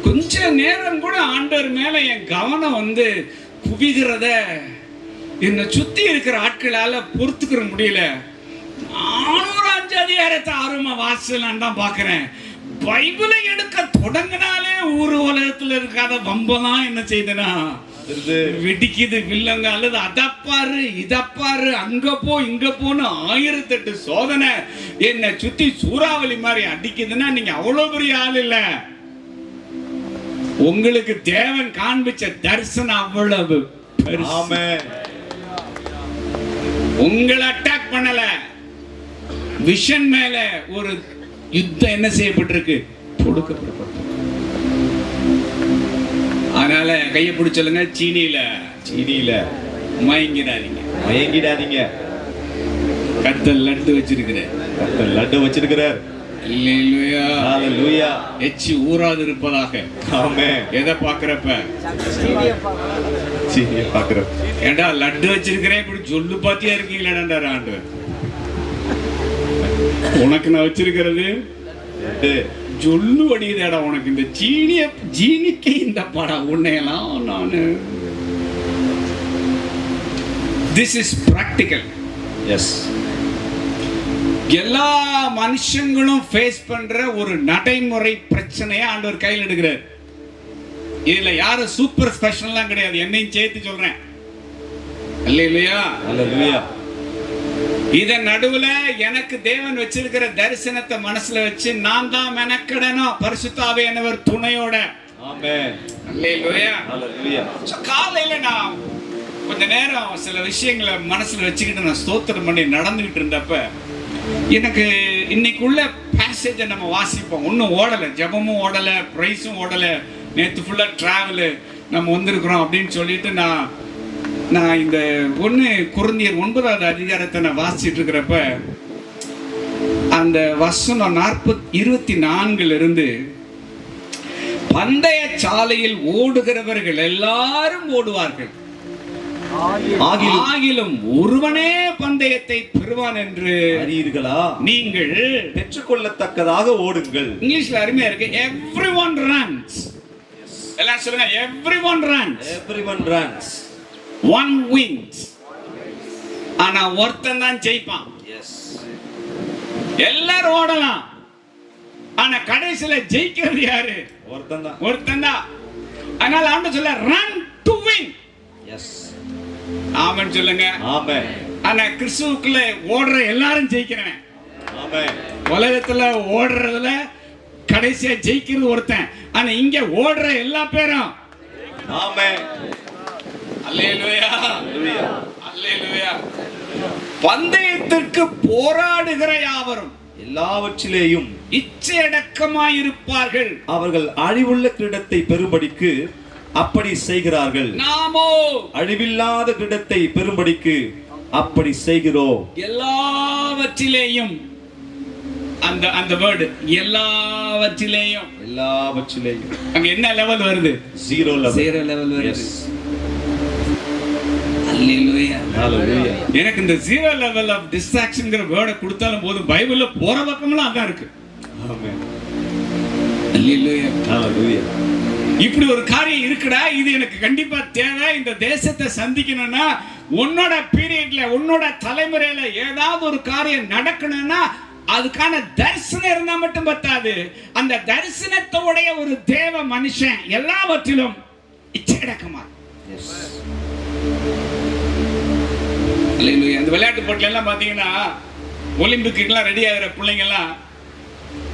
கொஞ்ச நேரம் கூட ஆண்டவர் மேல என் கவனம் வந்து குவிகிறத என்னை சுத்தி இருக்கிற ஆட்களால பொறுத்துக்கிற முடியல. நானும் ஒரு 5 அதிகாரத்தை ஆர்வமா வாசிச்சலான்னு தான் பாக்குறேன். பைபிளை எடுக்க தொடங்கினாலே ஊர் உலகத்துல இருக்காத வம்பெல்லாம் என்ன செய்தனா வெடிக்குது வில்லங்க, அல்லது அதப்பாரு இதப்பாரு அங்க போ இங்க போன்னு 1008 சோதனை என்னை சுத்தி சூறாவளி மாதிரி அடிக்குதுன்னா நீங்க அவ்வளவு பெரிய ஆள் இல்ல. உங்களுக்கு தேவன் காண்பிச்ச தரிசனம் அவ்வளவு. உங்களை அட்டாக் பண்ணல, விஷன் மேல ஒரு யுத்தம் என்ன செய்யப்பட்டிருக்கு? தொடுக்கப்பட்டிருக்கு. அதனால கையை பிடிச்சலுங்க, சீனியில மயங்கிடாதீங்க. கர்த்தர் லட்டு வச்சிருக்கிறார். அல்லேலூயா, ஹalleluya. எச்சி ஊறாது இருப்பதாக. ஆமென். எதை பார்க்கறப்ப? சீனியை பார்க்கறப்ப. ஏண்டா லட்டு வச்சிருக்கிறேன் இப்படி சொல்லு பாத்தியா இருக்கீங்களாடா ஆண்டவர். உனக்கு நான் வச்சிருக்கிறது சொல்லு வடியுதேடா. உனக்கு இந்த ஜீனிக்கு இந்த படம் உன்னையெல்லாம் நான். This is practical. எஸ். எல்லா மனுஷங்களும் ஃபேஸ் பண்ற ஒரு நடைமுறை பிரச்சனையை ஆண்டவர் கையில் எடுக்கிறார். இதுல யாரும் சூப்பர் ஸ்பெஷல்லாம் கிடையாது, என்னையும் சேர்த்து சொல்றேன். அல்லேலூயா, அல்லேலூயா. இதன் நடுவுல எனக்கு தேவன் வச்சிருக்கிற தரிசனத்தை மனசுல வச்சு நான் தான் மெனக்கடணும், பரிசுத்த ஆவியானவர் துணையோட. ஆமென். அல்லேலூயா, அல்லேலூயா. காலையில நான் கொஞ்ச நேரம் சில விஷயங்களை மனசுல வச்சுக்கிட்டு நான் ஸ்தோத்திரம் பண்ணி நடந்துகிட்டு இருந்தப்ப எனக்கு இன்னைக்குள்ள பேசேஜை நம்ம வாசிப்போம். ஒன்றும் ஓடலை, ஜபமும் ஓடலை, ப்ரைஸும் ஓடலை, நேற்று ஃபுல்லாக ட்ராவலு நம்ம வந்திருக்கிறோம் அப்படின்னு சொல்லிட்டு நான் இந்த 1 கொரிந்தியர் 9வது அதிகாரத்தை நான் வாசிச்சுட்டு இருக்கிறப்ப அந்த வசனம் 24 இருந்து, பந்தய சாலையில் ஓடுகிறவர்கள் எல்லாரும் ஓடுவார்கள், ஆகிலும் ஒருவனே பந்தயத்தை பெறுவான் என்று அறியீர்களா? நீங்கள் பெற்றுக்கொள்ளத்தக்கதாக ஓடுங்கள். இங்கிலீஷ்ல அருமையா இருக்கு, everyone runs. எல்லாம் சொல்லுங்க, everyone runs. Everyone runs. One wins. ஆனா ஒருத்தன் தான் ஜெயிப்பான். எஸ். எல்லாரும் ஓடலாம், ஆனா கடைசில ஜெயிக்கிறது யாரு? ஒருத்தன் தான். அதனால ஆண்டவர் சொல்ல, run to win. எஸ். ஆமென் சொல்லுங்க. ஆமென். ஆனா கிறிஸ்துவுக்குள்ள ஓடுற எல்லாரும் ஜெயிக்கிறவன். ஆமென். உலகத்துல ஓடுறதுல கடைசியா ஜெயிக்கிறது ஒருத்தன், ஆனா இங்க ஓடுற எல்லா பேரும். ஆமென். அல்லேலூயா, அல்லேலூயா, அல்லேலூயா. பந்தயத்திற்கு போராடுகிற யாவரும் எல்லாவற்றிலேயும் இச்சையடக்கமாயிருப்பார்கள், அவர்கள் அழிவுள்ள கிரீடத்தை பெறும்படிக்கு அப்படி செய்கிறார்கள். நாமோ அழிவில்லாத கிரீடத்தை பெறும்படிக்கு அப்படி செய்கிறோம். எல்லாவற்றிலேயும், அந்த வேர்ட் எல்லாவற்றிலேயும், அங்க என்ன லெவல் வருது? 0 லெவல் வருது. அல்லேலூயா, ஹalleluya. எனக்கு இந்த 0 லெவல் ஆஃப் டிஸ்ட்ராக்ஷன்ங்கற வேர்ட் கொடுத்தாலும் போதும், பைபிள்ல போற பக்கம்லாம் அதான் இருக்கு. ஆமென். அல்லேலூயா. ஹalleluya. இப்படி ஒரு காரியம் இருக்குடா, இது எனக்கு கண்டிப்பா தேவை. இந்த தேசத்தை சந்திக்கணும்னா உன்னோட பீரியட்ல, உன்னோட தலைமுறையில ஏதாவது ஒரு காரியம் நடக்கணும்னா அதுக்கான தரிசனம் இருந்தா மட்டும் பத்தாது. அந்த தரிசனத்தோடைய ஒரு தேவ மனுஷன் எல்லாவற்றிலும் இச்சையடக்கமா. அல்லேலூயா. அந்த விளையாட்டு போட்டில எல்லாம் பாத்தீங்கன்னா ஒலிம்பிக்குலாம் ரெடி ஆகிற பிள்ளைங்க எல்லாம்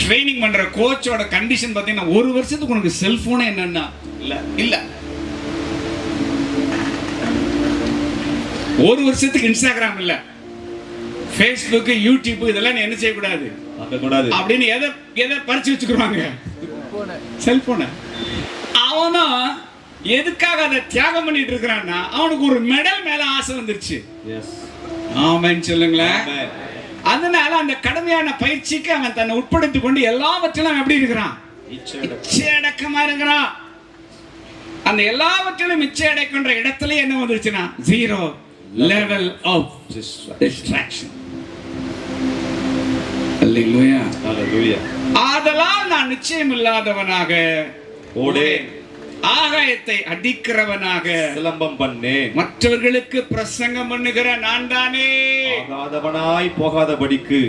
ட்ரைனிங் பண்ற கோச்சோட கண்டிஷன் பாத்தீங்கன்னா ஒரு வருஷத்துக்கு உனக்கு செல்போனே என்னன்னா இல்ல, ஒரு வருஷத்துக்கு இன்ஸ்டாகிராம் இல்ல, ஃபேஸ்புக், யூடியூப் இதெல்லாம் நீ என்ன செய்யக்கூடாது அப்படின்னு எதை பறிச்சு வச்சுக்கிறாங்க, செல்போனை. அவனும் எதுக்காக அதை தியாகம் பண்ணிட்டு இருக்கிறான்னா அவனுக்கு ஒரு மெடல் மேல ஆசை வந்துருச்சு. ஆமென் சொல்லுங்களேன். அதனால அந்த கடுமையான பயிற்சிக்கு அவன் தன்னை உட்படுத்திக் கொண்டு எல்லாவற்றிலும் எப்படி இருக்கிறான், இச்சையடக்கமா இருக்கிறான். அந்த எல்லாவற்றிலும் இச்சையடக்கின்ற இடத்துல என்ன வந்துருச்சுன்னா ஜீரோ லெவல் ஆஃப் டிஸ்ட்ராக்ஷன். அல்லேலூயா. ஹalleluya. ஆதலால் நான் நிச்சயம் இல்லாதவனாக ஓடேன், ஆகாயத்தை அடிக்கிறவனாக சிலம்பம் பண்ணேன், மற்றவர்களுக்கு பிரசங்கம் பண்ணுகிற நான் தானே. ஆகாதவனாய் போகாதபடிக்கு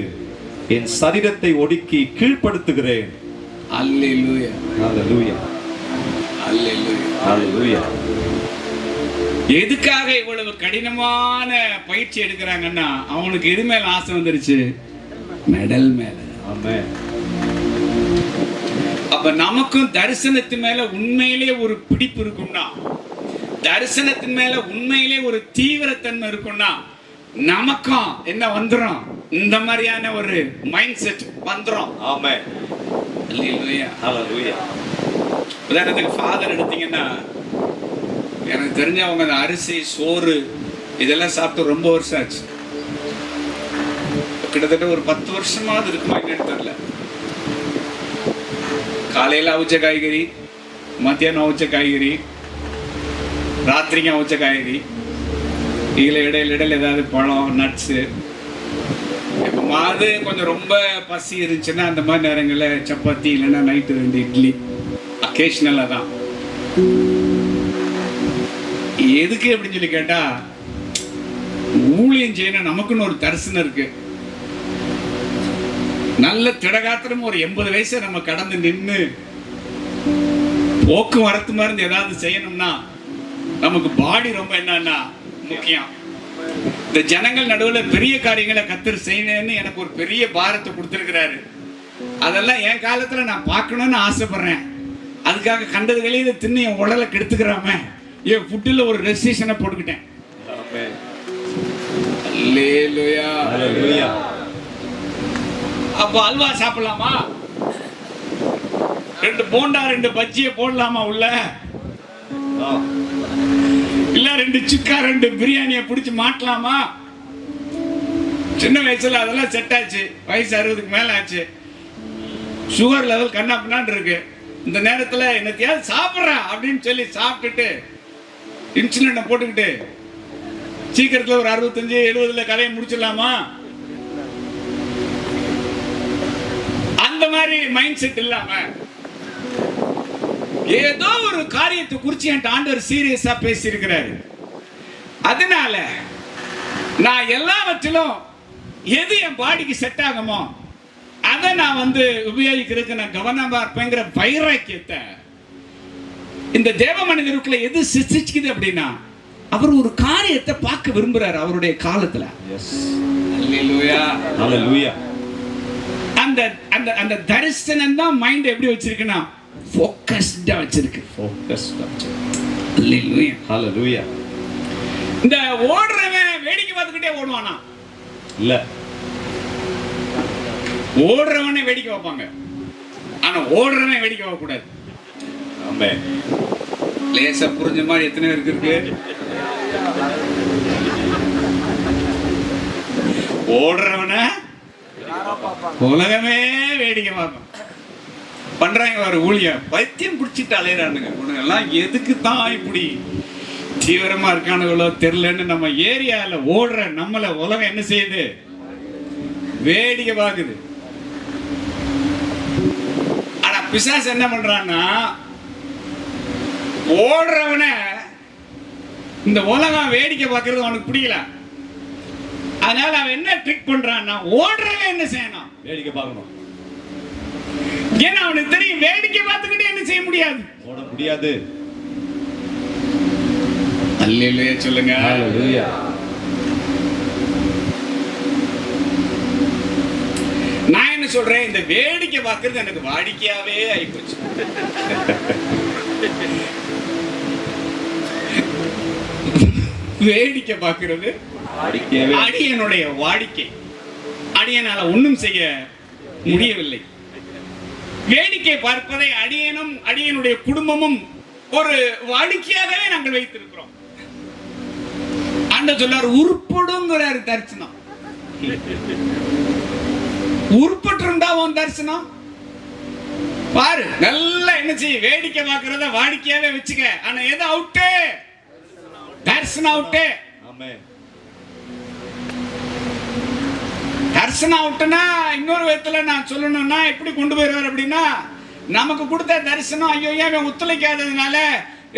என் சரீரத்தை ஒடுக்கி கீழ்ப்படுத்துகிறேன். அல்லேலூயா. ஹalleluya. அல்லேலூயா. ஹalleluya. எதுக்காக இவ்வளவு கடினமான பயிற்சி எடுக்கிறாங்கன்னா அவனுக்கு எது மேல ஆசை வந்துருச்சு, மெடல் மேல. ஆமென். அப்ப நமக்கும் தரிசனத்தின் மேல உண்மையிலே ஒரு பிடிப்பு இருக்கும்னா, தரிசனத்தின் மேல உண்மையிலே ஒரு தீவிரத்தன்மை இருக்கும்னா நமக்கும் என்ன வந்துரும், இந்த மாதிரியான ஒரு மைண்ட் செட் வந்துரும். ஆமென். அல்லேலூயா. ஹalleluya. உதாரணத்துக்கு ஃபாதர் எடுத்தீங்கன்னா எனக்கு தெரிஞ்சவங்க அந்த அரிசி, சோறு இதெல்லாம் சாப்பிட்டு ரொம்ப வருஷம் ஆச்சு. கிட்டத்தட்ட ஒரு 10 வருஷமாவது இருக்குமா என்னன்னு தெரியல. காலையில அவிச்ச காய்கறி, மத்தியானம் அவிச்ச காய்கறி, ராத்திரிக்கு அவிச்ச காய்கறி, இதில் இடையில ஏதாவது பழம், நட்ஸு. எப்போது கொஞ்சம் ரொம்ப பசி இருந்துச்சுன்னா அந்த மாதிரி நேரங்களில் சப்பாத்தி இல்லைன்னா நைட்டு 2 இட்லி, அக்கேஷனலாக தான். எதுக்கு அப்படின்னு சொல்லி கேட்டா ஊழியம் செய்யணும், நமக்குன்னு ஒரு தரிசனம் இருக்கு. நல்ல திடகாத்திரம் ஒரு 80 வயசை நம்ம கடந்து நின்று போக்குவரத்து மருந்து ஏதாவது செய்யணும்னா நமக்கு பாடி ரொம்ப என்னன்னா முக்கியம். இந்த ஜனங்கள் நடுவில் பெரிய காரியங்களை கத்தர் செய்யணும்னு எனக்கு ஒரு பெரிய பாரத்தை கொடுத்துருக்கிறாரு. அதெல்லாம் என் காலத்துல நான் பார்க்கணும்னு ஆசைப்படுறேன். அதுக்காக கண்டது வெளியே தின்னு என் உடலை கெடுத்துக்கிறாம என் ஃபுட்டில் ஒரு ரெஸ்ட்ரிக்ஷனை போட்டுக்கிட்டேன். அல்லேலூயா. ஹalleluya. அப்ப அல்வா சாப்பிடலாமா, 2 போண்டா 2 பஜ்ஜியை போடலாமா உள்ள, இல்ல 2 சுக்கா 2 பிரியாணியை பிடிச்சி மாட்டலாமா? சின்ன வயசுல அதெல்லாம் செட் ஆச்சு. வயசு 60க்கு மேல ஆச்சு. சுகர் லெவல் கண்ணா பின்னான்னு இருக்கு. இந்த நேரத்துல என்னத்தையாவது சாப்பிட்றா அப்படின்னு சொல்லி சாப்பிட்டுட்டு இன்சுலினை போட்டுக்கிட்டு சீக்கிரத்துல ஒரு 65-70 கதையை முடிச்சிடலாமா? அந்த மாதிரி மைண்ட் செட் இல்லாம ஏதோ ஒரு காரியத்தை குறித்து என் ஆண்டவர் சீரியஸா பேசி இருக்கிறாரு. அதனால நான் எல்லாவற்றிலும் எது என் பாடிக்கு செட் ஆகுமோ அதை நான் உபயோகிக்கிறதுக்கு நான் கவனமா இருப்பேங்கிற வைராக்கியத்தை இந்த தேவ மனிதருக்குள்ள எது சிருஷ்டிக்குது அப்படின்னா அவர் ஒரு காரியத்தை பார்க்க விரும்புறாரு அவருடைய காலத்துல. அல்லேலூயா. ஹalleluya. அந்த அந்த அந்த தரிசனம் தான் மைண்ட் எப்படி வச்சிருக்குன்னா ஃபோக்கஸ்டா வச்சிருக்கு. அல்லேலூயா. ஹalleluya. இந்த ஓடுறவன் வேடிக்கை பார்த்துக்கிட்டே ஓடுவானா? இல்ல, ஓடுறவனே வேடிக்கை வைப்பாங்க, ஆனா ஓடுறவன் வேடிக்கை பார்க்க கூடாது. ஆமென். லேசா புரிஞ்ச மாதிரி எத்தனை பேருக்கு இருக்கு? ஓடுறவன உலகமே வேடிக்கை பார்க்கும். பண்றாங்க ஒரு ஊழியம், பைத்தியம் பிடிச்சிட்டு அலையிறானுங்க. எல்லாம் எதுக்கு தான் இப்படி தீவிரமா இருக்கானுங்களோ தெரியலன்னு நம்ம ஏரியால ஓடுற நம்மள உலகம் என்ன செய்யுது? வேடிக்கை பார்க்குது. பிசாசு என்ன பண்றான்னா, ஓடுறவன இந்த உலகம் வேடிக்கை பார்க்கறது அவனுக்கு பிடிக்கல. அதனால அவன் என்ன ட்ரிக் பண்றான்னா, ஓடுறவன் என்ன செய்யணும்? வேடிக்கை பார்க்கணும். ஏன்னா அவனுக்கு தெரியும் வேடிக்கை பார்த்துக்கிட்டு என்ன செய்ய முடியாது, ஓட முடியாது. அல்லேலூயா சொல்லுங்க. ஹalleluya. நான் என்ன சொல்றேன், இந்த வேடிக்கை பார்க்கிறது எனக்கு வாடிக்கையாவே ஆயிப்போச்சு. வேடிக்கை பார்க்கிறது அடியனுடைய வாடிக்கை. அடியனால ஒன்றும் செய்ய முடியவில்லை. வேடிக்கை பார்ப்பதை அடியனும் அடியனுடைய குடும்பமும் ஒரு வாடிக்கையாகவே நாங்கள் வைத்திருக்கிறோம். ஆண்டவர் சொல்லார், உருப்படுங்கிறாரு தரிசனம். உருப்பட்டு இருந்தா உன் தரிசனம் பாரு. நல்லா என்ன செய்ய, வேடிக்கை பார்க்கறத வாடிக்கையாவே வச்சுக்க. ஆனா எது அவுட்டு? தரிசனம் அவுட்டு. ஆமென். தரிசனம் அவுட்டுனா இன்னொரு விதத்துல நான் சொல்லணும்னா எப்படி கொண்டு போயிருவார் அப்படின்னா, நமக்கு கொடுத்த தரிசனம் ஐயோ ஏன் ஒத்துழைக்காததுனால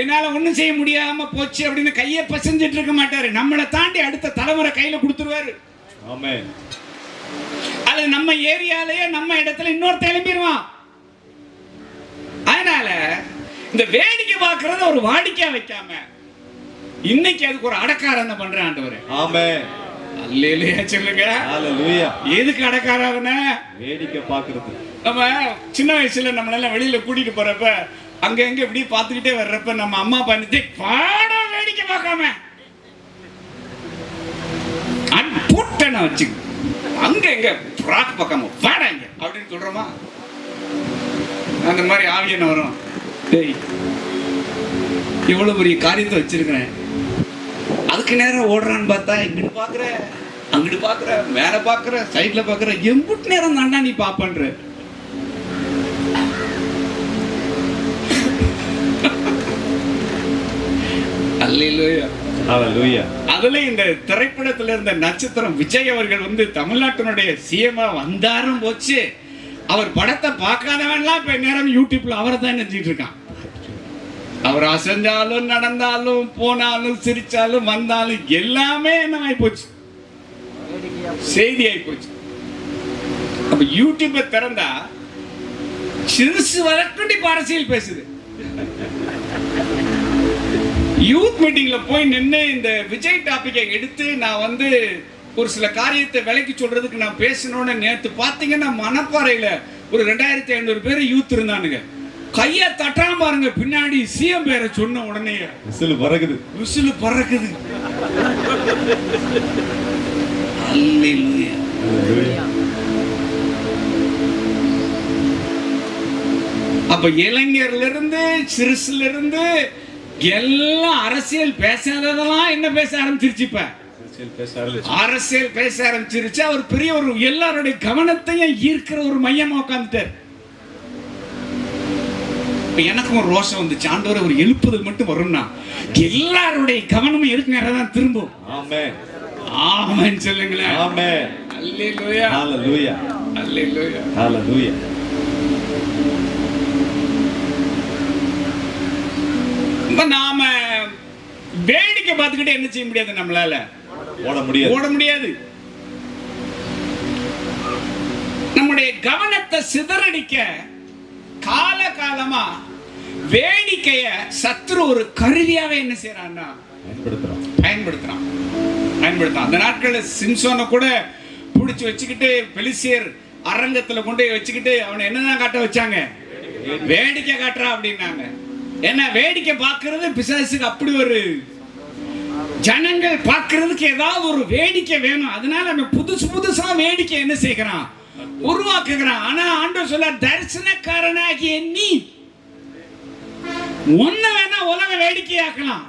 என்னால ஒண்ணும் செய்ய முடியாம போச்சு அப்படின்னு கையை பசஞ்சிட்டு இருக்க மாட்டாரு. நம்மளை தாண்டி அடுத்த தலைமுறை கையில கொடுத்துருவாரு. ஆமென். அது நம்ம ஏரியாலயே நம்ம இடத்துல இன்னொரு எழுப்பிடுவான். அதனால இந்த வேடிக்கை பார்க்கறத ஒரு வாடிக்கையா வைக்காம இன்னைக்கு அதுக்கு ஒரு அடக்காரன் பண்றேன் ஆண்டவரே. ஆமென். அல்லேலூயா சொல்லுங்க. ஹalleluya. எதுக்கு அடக்காரவன? வேடிக்கை பார்க்கிறது. நம்ம சின்ன வயசுல நம்மளெல்லாம் வெளியில கூட்டிட்டு போறப்ப அங்க எங்க இப்படி பார்த்துக்கிட்டே வர்றப்ப நம்ம அம்மா பண்ணிட்டு பாடம் வேடிக்கை பார்க்காம அன்பூட்டனை வச்சு அங்க எங்க பிராக் பார்க்காம வாடாங்க அப்படின்னு சொல்றோமா? அந்த மாதிரி ஆவியன வரும். டேய் இவ்வளவு பெரிய காரியத்தை வச்சிருக்கிறேன், அதுக்கு நேரம் ஓடுறான்னு பார்த்தா இங்கிட்டு பாக்குற அங்கிட்டு பாக்குற மேல பாக்குற சைட்ல பாக்குற, எம்புட்டு நேரம் தாண்டா நீ பாப்பன்ற. அல்லேலூயா. ஹalleluya. அதுல இந்த திரைப்படத்துல இருந்த நட்சத்திரம் விஜய் அவர்கள் வந்து தமிழ்நாட்டினுடைய சிஎம்ஆ வந்தாரும் போச்சு. அவர் படத்தை பார்க்காதவன்லாம் இப்ப நேரம் யூடியூப்ல அவரை தான் நினைச்சிட்டு இருக்கான். அவர் அசைஞ்சாலும் நடந்தாலும் போனாலும் சிரிச்சாலும் வந்தாலும் எல்லாமே என்ன ஆகி போச்சு, செய்தி ஆகி போச்சு. அப்ப யூடியூப்பை திறந்தா சிறுசு வழக்கண்டி அரசியல் பேசுது. யூத் மீட்டிங்ல போய் நின்று இந்த விஜய் டாபிக்கை எடுத்து நான் வந்து ஒரு சில காரியத்தை விலைக்கு சொல்றதுக்கு நான் பேசணும்னு நேற்று பார்த்தீங்கன்னா மணப்பாறையில ஒரு 2500 பேர் யூத் இருந்தானுங்க. கையை தட்டாம பாருங்க, பின்னாடி சிஎம் பேரை சொன்ன உடனே விசில் பறக்குது. விசில் பறக்குது. அல்லேலூயா. அப்ப இளைஞர்ல இருந்து சிறுசுல இருந்து எல்லாம் அரசியல் பேசாததெல்லாம் என்ன பேச ஆரம்பிச்சிருச்சு. இப்ப அரசியல் பேச ஆரம்பிச்சிருச்சு. அவர் பெரிய ஒரு எல்லாருடைய கவனத்தையும் ஈர்க்கிற ஒரு மையமா உட்கார்ந்துட்டார். எனக்கும் ஒரு ரோஷம் வந்துச்சு, ஆண்டவரே ஒரு எழுப்புதல் மட்டும் வரும்னா எல்லாருடைய கவனமும் எதுக்கு நேரம் தான் திரும்பும். ஆமென். ஆமென் சொல்லுங்களேன். ஆமென். அல்லேலூயா. ஹalleluya. அல்லேலூயா. ஹalleluya. நாம வேடிக்கை பார்த்துக்கிட்டு என்ன செய்ய முடியாது, நம்மளால ஓட முடியாது. நம்முடைய கவனத்தை சிதறடிக்க காலகாலமா வேடிக்கைய சத்துரு ஒரு கருவியாவே என்ன செய்யறான்னா பயன்படுத்துறான். அந்த நாட்கள்ல சிம்சோனை கூட பிடிச்சு வச்சுக்கிட்டு பெலிசியர் அரங்கத்துல கொண்டு வச்சுக்கிட்டு அவனை என்னதான் காட்ட வச்சாங்க, வேடிக்கை காட்டுறா அப்படின்னாங்க. ஏன்னா வேடிக்கை பார்க்கிறது பிசாசுக்கு அப்படி ஒரு, ஜனங்கள் பார்க்கிறதுக்கு ஏதாவது ஒரு வேடிக்கை வேணும். அதனால அவன் புதுசா வேடிக்கை என்ன செய்கிறான், உருவாக்குகிறான். ஆனா ஆண்டவர் சொல்ல, தரிசனக்காரனாகிய நீ ஒன்ன வேணா உலக வேடிக்கையாக்கலாம்,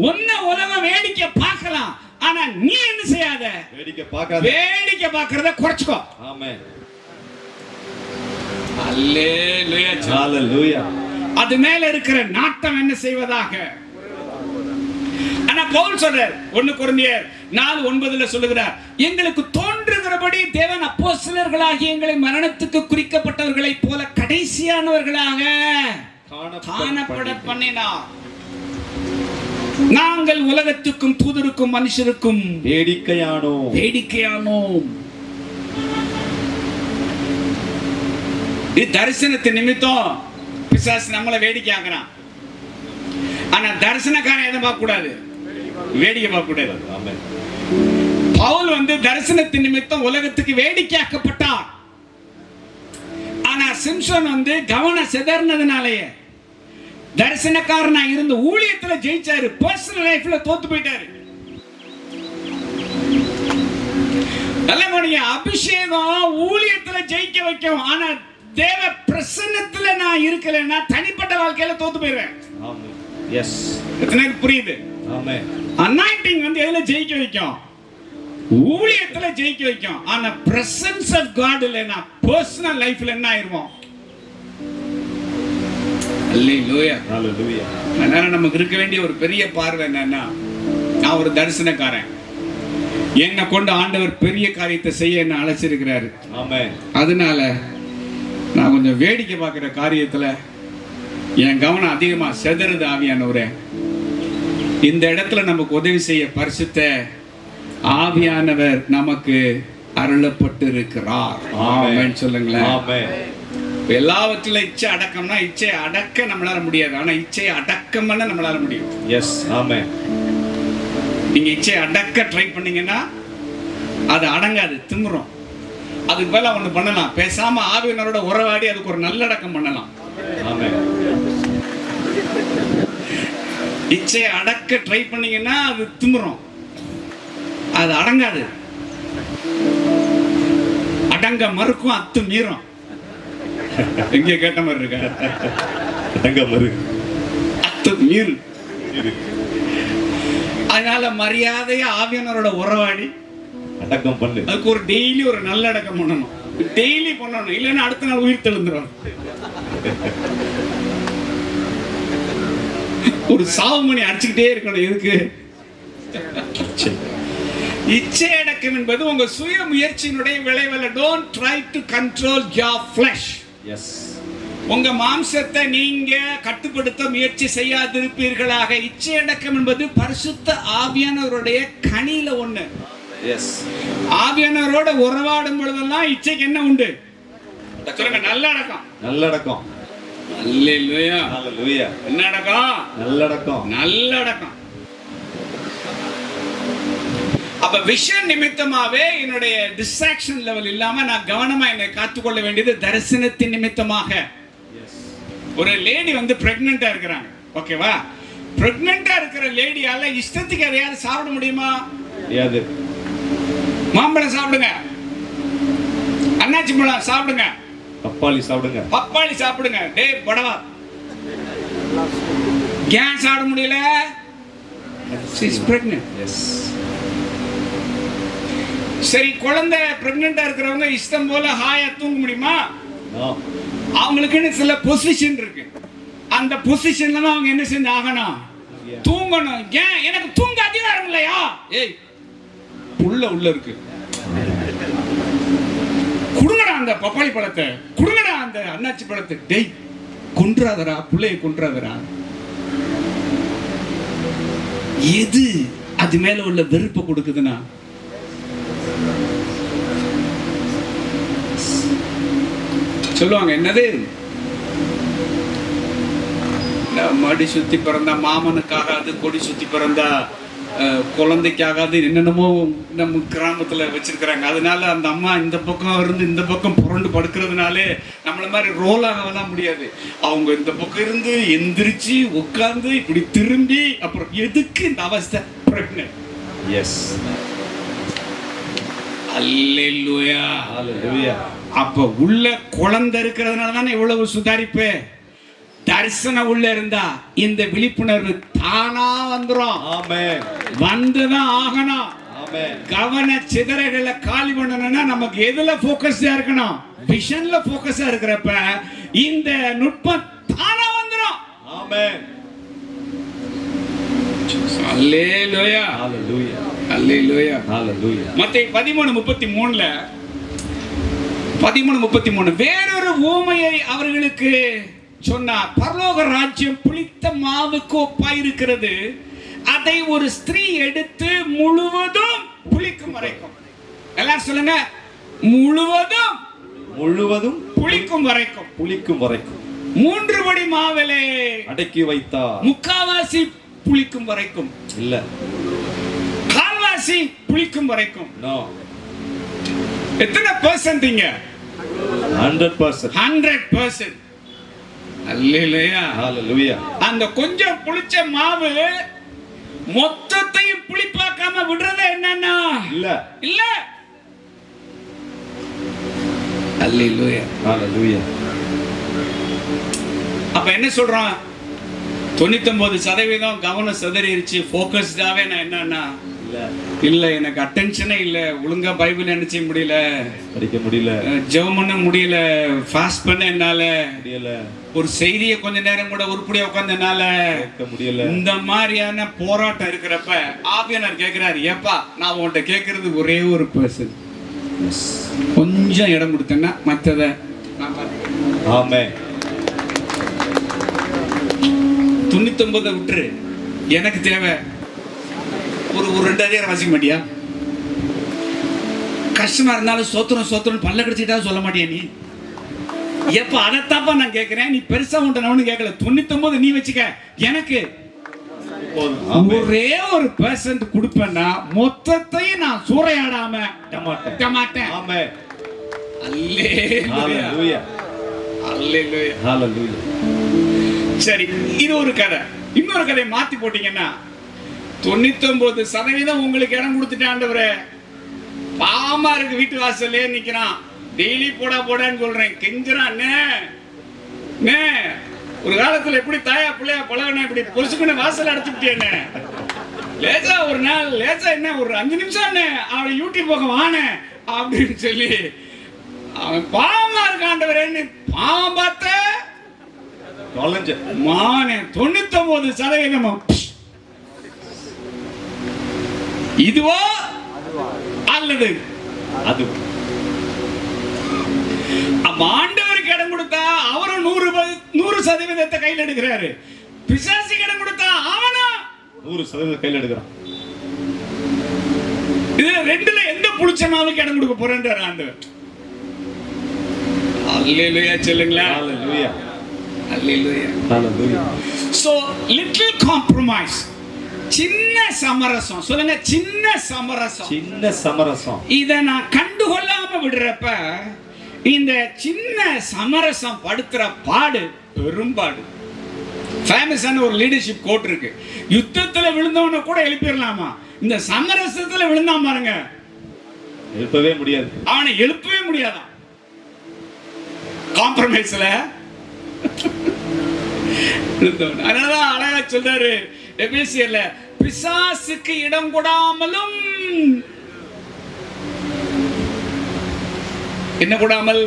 ஒன்ன உலக வேடிக்கை பார்க்கலாம். ஆனா நீ என்ன செய்யாத, வேடிக்கை பார்க்கறத குறைச்சுக்கோ. ஆமென். அல்லேலூயா. ஹalleluya. அது மேல இருக்கிற நாட்டம் என்ன செய்வதாக. ஆனா பவுல் சொல்றார் 1 கொரிந்தியர் 4:9 சொல்லுகிறார், எங்களுக்கு தோன்றுகிற எழுதியிருக்கிறபடி தேவன் அப்போஸ்தலர்களாகிய எங்களை மரணத்துக்கு குறிக்கப்பட்டவர்களைப் போல கடைசியானவர்களாக காணப்பட பண்ணினார். நாங்கள் உலகத்துக்கும் தூதருக்கும் மனுஷருக்கும் வேடிக்கையானோம். தரிசனத்தின் நிமித்தம் பிசாசு நம்மளை வேடிக்கை ஆக்குறான். ஆனா தரிசனக்காரன் எதை பார்க்க கூடாது, வேடிக்கை பார்க்க கூடாது. பவுல் தரிசனத்தின் நிமித்தம் உலகத்துக்கு வேடிக்கையாக்கப்பட்டார். ஆனா சிம்சன் கவனம் சிதறினதுனாலேயே தரிசனக்காரனா இருந்து ஊழியத்துல ஜெயிச்சாரு, பர்சனல் லைஃப்ல தோத்து போயிட்டாரு. நல்ல மனிதன், அபிஷேகம் ஊழியத்துல ஜெயிக்க வைக்கும். ஆனா தேவ பிரசன்னத்துல நான் இருக்கலன்னா தனிப்பட்ட வாழ்க்கையில தோத்து போயிடுறேன். எத்தனை புரியுது? அனாயிண்டிங் எதுல ஜெயிக்க வைக்கும்? ஊழியத்துல ஜெயிக்க வைக்கும். ஆனா பிரசன்ஸ் ஆஃப் காட் இல்லைன்னா பர்சனல் லைஃப்ல என்ன ஆயிருவோம்? அல்லேலூயா. அதனால நமக்கு இருக்க வேண்டிய ஒரு பெரிய பார்வை என்னன்னா, நான் ஒரு தரிசனக்காரன், என்னை கொண்டு ஆண்டவர் பெரிய காரியத்தை செய்ய என்ன அழைச்சிருக்கிறாரு. அதனால நான் கொஞ்சம் வேடிக்கை பார்க்கிற காரியத்துல என் கவனம் அதிகமா செதறுது. ஆவியானவரே, இந்த இடத்துல நமக்கு உதவி செய்ய பரிசுத்த ஆவியானவர் நமக்கு அருளப்பட்டு இருக்கிறார். ஆமென் சொல்லுங்களேன். எல்லாவற்றிலும் இச்சை அடக்கம்னா, இச்சை அடக்க நம்மளால முடியாது. ஆனா இச்சை அடக்கம் பண்ண நம்மளால முடியும். எஸ், ஆமென். நீங்க இச்சை அடக்க ட்ரை பண்ணீங்கன்னா அது அடங்காது, திமிரும். அதுக்கு மேல ஒண்ணு பண்ணலாம், பேசாம ஆவியானவரோட உறவாடி அதுக்கு ஒரு நல்லடக்கம் பண்ணலாம். ஆமென். இச்சை அடக்க ட்ரை பண்ணீங்கன்னா அது திமிரும், அது அடங்காது. அடங்க மறுக்கும், அத்து மீறும். எங்க கேட்ட மாதிரி இருக்கா? அடங்க மறு, அத்து மீறு. அதனால மரியாதையா ஆவியானவரோட உறவாடி அடக்கம் பண்ணு. அதுக்கு ஒரு டெய்லி ஒரு நல்ல அடக்கம் பண்ணணும். டெய்லி பண்ணணும், இல்லைன்னா அடுத்த நாள் உயிர் தெழுந்துரும். ஒரு சாவு மணி அடிச்சுக்கிட்டே இருக்கணும். எதுக்கு? இச்சை அடக்கம் என்பது உங்க சுய முயற்சியினுடைய விளைவல்ல. Don't try to control your flesh. Yes. உங்க மாம்சத்தை நீங்க கட்டுப்படுத்த முயற்சி செய்யாதிருப்பீர்களாக. இச்சை அடக்கம் என்பது பரிசுத்த ஆவியானவருடைய கனியில ஒண்ணு. எஸ். ஆவியானவரோட உறவாடும் பொழுதெல்லாம் இச்சைக்கு என்ன உண்டு? சொல்லுங்க, நல்லடக்கம். நல்லடக்கம். அல்லேலூயா. அல்லேலூயா. என்ன அடக்கம்? நல்லடக்கம். நல்லடக்கம். அப்ப விஷன் நிமித்தமாவே என்னுடைய டிஸ்ட்ராக்ஷன் லெவல் இல்லாம நான் கவனமா என்னை காத்துக்கொள்ள வேண்டியது தரிசனத்தின் நிமித்தமாக. ஒரு லேடி பிரெக்னெண்டா இருக்கிறாங்க, ஓகேவா? பிரெக்னெண்டா இருக்கிற லேடியால இஷ்டத்துக்கு எதையாவது சாப்பிட முடியுமா? முடியாது. மாம்பழம் சாப்பிடுங்க, அன்னாச்சி பழம் சாப்பிடுங்க, பப்பாளி சாப்பிடுங்க, பப்பாளி சாப்பிடுங்க. டேய் படவா, ஏன் சாப்பிட முடியல? She is pregnant. Yes. சரி, குழந்தை பிரெக்னெண்டா இருக்கிறவங்க இஷ்டம் போல ஹாயா தூங்க முடியுமா? அவங்களுக்குன்னு சில பொசிஷன் இருக்கு. அந்த பொசிஷன்ல தான் அவங்க என்ன செஞ்சு ஆகணும்? தூங்கணும். ஏன்? எனக்கு தூங்க அதிகாரம் இல்லையா? ஏய், புள்ள உள்ள இருக்கு, குடுங்கடா அந்த பப்பாளி பழத்தை, குடுங்கடா அந்த அன்னாச்சி பழத்தை. டேய், கொன்றாதரா, புள்ளைய கொன்றாதரா. எது அது மேல உள்ள வெறுப்பை கொடுக்குதுன்னா, சொல்லுவாங்க என்னது, மடி சுத்தி பிறந்தா மாமனுக்காகாது, கொடி சுத்தி பிறந்தா குழந்தைக்காகாது, என்னென்னமோ நம்ம கிராமத்துல வச்சிருக்கிறாங்க. அதனால அந்த அம்மா இந்த பக்கம் இருந்து இந்த பக்கம் புரண்டு படுக்கிறதுனாலே நம்மள மாதிரி ரோல் ஆகலாம் முடியாது. அவங்க இந்த பக்கம் இருந்து எந்திரிச்சு உட்கார்ந்து இப்படி திரும்பி, அப்புறம் எதுக்கு இந்த அவஸ்தை? பிரெக்னன்ட். எஸ். அல்லேலூயா. அல்லேலூயா. அப்ப உள்ள குழந்தை இருக்கிறதுனால தானே இவ்வளவு சுதாரிப்பு. தரிசனம் உள்ள இருந்தா இந்த விழிப்புணர்வு தானா வந்துரும். ஆமென். வந்துதான் ஆகணும். ஆமென். கவன சிதறல்களை காலி பண்ணணும்னா நமக்கு எதுல ஃபோக்கஸா இருக்கணும்? விஷன்ல ஃபோக்கஸா இருக்கிறப்ப இந்த நுட்பம் தானா வந்துரும். ஆமென். அல்லேலூயா. அல்லேலூயா. அல்லேலூயா. ஹalleluya. மத்தேயு 13:33 13:33 வேறொரு உவமையை அவர்களுக்கு சொன்னார். பரலோக ராஜ்யம் புளித்த மாவுக்கு ஒப்பாயிருக்கிறது. அதை ஒரு ஸ்திரீ எடுத்து முழுவதும் புளிக்கும் வரைக்கும், எல்லாரும் சொல்லுங்க, முழுவதும் புளிக்கும் வரைக்கும் 3 படி மாவிலே அடக்கி வைத்தார். முக்காவாசி புளிக்கும் வரைக்கும் இல்ல, கால்வாசி புளிக்கும் வரைக்கும். நோ. எத்தனை பெர்சன்ட் இங்க? 100%. 100%. அல்லேலூயா. ஹalleluya. அந்த கொஞ்சம் புளிச்ச மாவு மொத்தத்தையும் புளிப்பாக்காம விடுறது என்னன்னா இல்ல. அல்லேலூயா. ஹalleluya. அப்ப என்ன சொல்றோம்? 99% கவனம் சிதறிடுச்சு. ஃபோக்கஸ்டாவே நான் என்னன்னா இல்ல, எனக்கு அட்டென்ஷனே இல்ல, ஒழுங்கா பைபிள் நினைச்ச முடியல, படிக்க முடியல, ஜெபம் பண்ண முடியல, ஃபாஸ்ட் பண்ண என்னால முடியல, ஒரு செய்தியை கொஞ்ச நேரம் கூட உருப்படியா உட்கார்ந்து என்னால கேட்க முடியல. இந்த மாதிரியான போராட்டம் இருக்கிறப்ப ஆவியானவர் கேட்கிறாரு, ஏப்பா நான் உன்கிட்ட கேட்கறது ஒரே ஒரு பர்சன், கொஞ்சம் இடம் கொடுத்தேன்னா மற்றத. ஆமென். 99 விட்டுரு, எனக்கு தேவை ஒரு 2 அதிகாரம் வாசிக்க மாட்டியா? கஷ்டமா இருந்தாலும் சோத்திரம் பல்ல கடிச்சிட்டா சொல்ல மாட்டியா நீ? எப்ப அதைத்தாப்பா நான் கேட்கிறேன். நீ பெருசா உன்ட்ட நான் கேட்கல. 99 நீ வச்சுக்க, எனக்கு ஒரே ஒரு % கொடுப்பேன்னா மொத்தத்தையும் நான் சூறையாடாம விட மாட்டேன். ஆமென். அல்லேலூயா. அல்லேலூயா. ஹalleluya. சரி, இது ஒரு கதை. இன்னொரு கதையை மாத்தி போட்டீங்கன்னா 99% உங்களுக்கு இடம் கொடுத்துட்டேன் ஆண்டவரே. பாவமா இருக்கு, வீட்டு வாசல்லே நிக்கிறான், டெய்லி போடான்னு சொல்றேன், கெஞ்சுறான். ஒரு காலத்துல எப்படி தாயா பிள்ளையா பழகணும், இப்படி பொசுக்குன்னு வாசல் அடைச்சுட்டேன். லேசா ஒரு நாள் லேசா என்ன ஒரு 5 நிமிஷம் என்ன அவளை யூடியூப் பக்கம் வான அப்படின்னு சொல்லி அவன் பாவமா இருக்க ஆண்டவரேன்னு பாவம் பார்த்த மானே 99% இதுவோ அல்லது அது. ஆண்டவருக்கு இடம் கொடுத்தா அவரும் 100% கையில் எடுக்கிறாரு. பிசாசுக்கு இடம் கொடுத்தா அவனா 100% கையில் எடுக்கிறான். இதுல ரெண்டுல எந்த புளிச்சமாவுக்கு இடம் கொடுக்க போறேன்றார் ஆண்டவர். அல்லேலூயா சொல்லுங்களா. ஹalleluya. அல்லேலூயா. ஹalleluya. So little compromise, சின்ன சமரசம். சொல்லுங்க, சின்ன சமரசம். இத நான் கண்டுகொள்ளாம விடுறப்ப இந்த சின்ன சமரசம் படுத்துற பாடு பெரும்பாடு. ஃபேமஸான ஒரு லீடர்ஷிப் கோட் இருக்கு, யுத்தத்துல விழுந்தவன கூட எழுப்பிடலாமா, இந்த சமரசத்துல விழுந்தான் பாருங்க எழுப்பவே முடியாது, அவனை எழுப்பவே முடியாதான். காம்ப்ரமைஸ்ல அதனாலதான் அழகா சொல்றாரு எபேசியர்ல, பிசாசுக்கு இடம் கொடாமலும். என்ன கொடாமல்?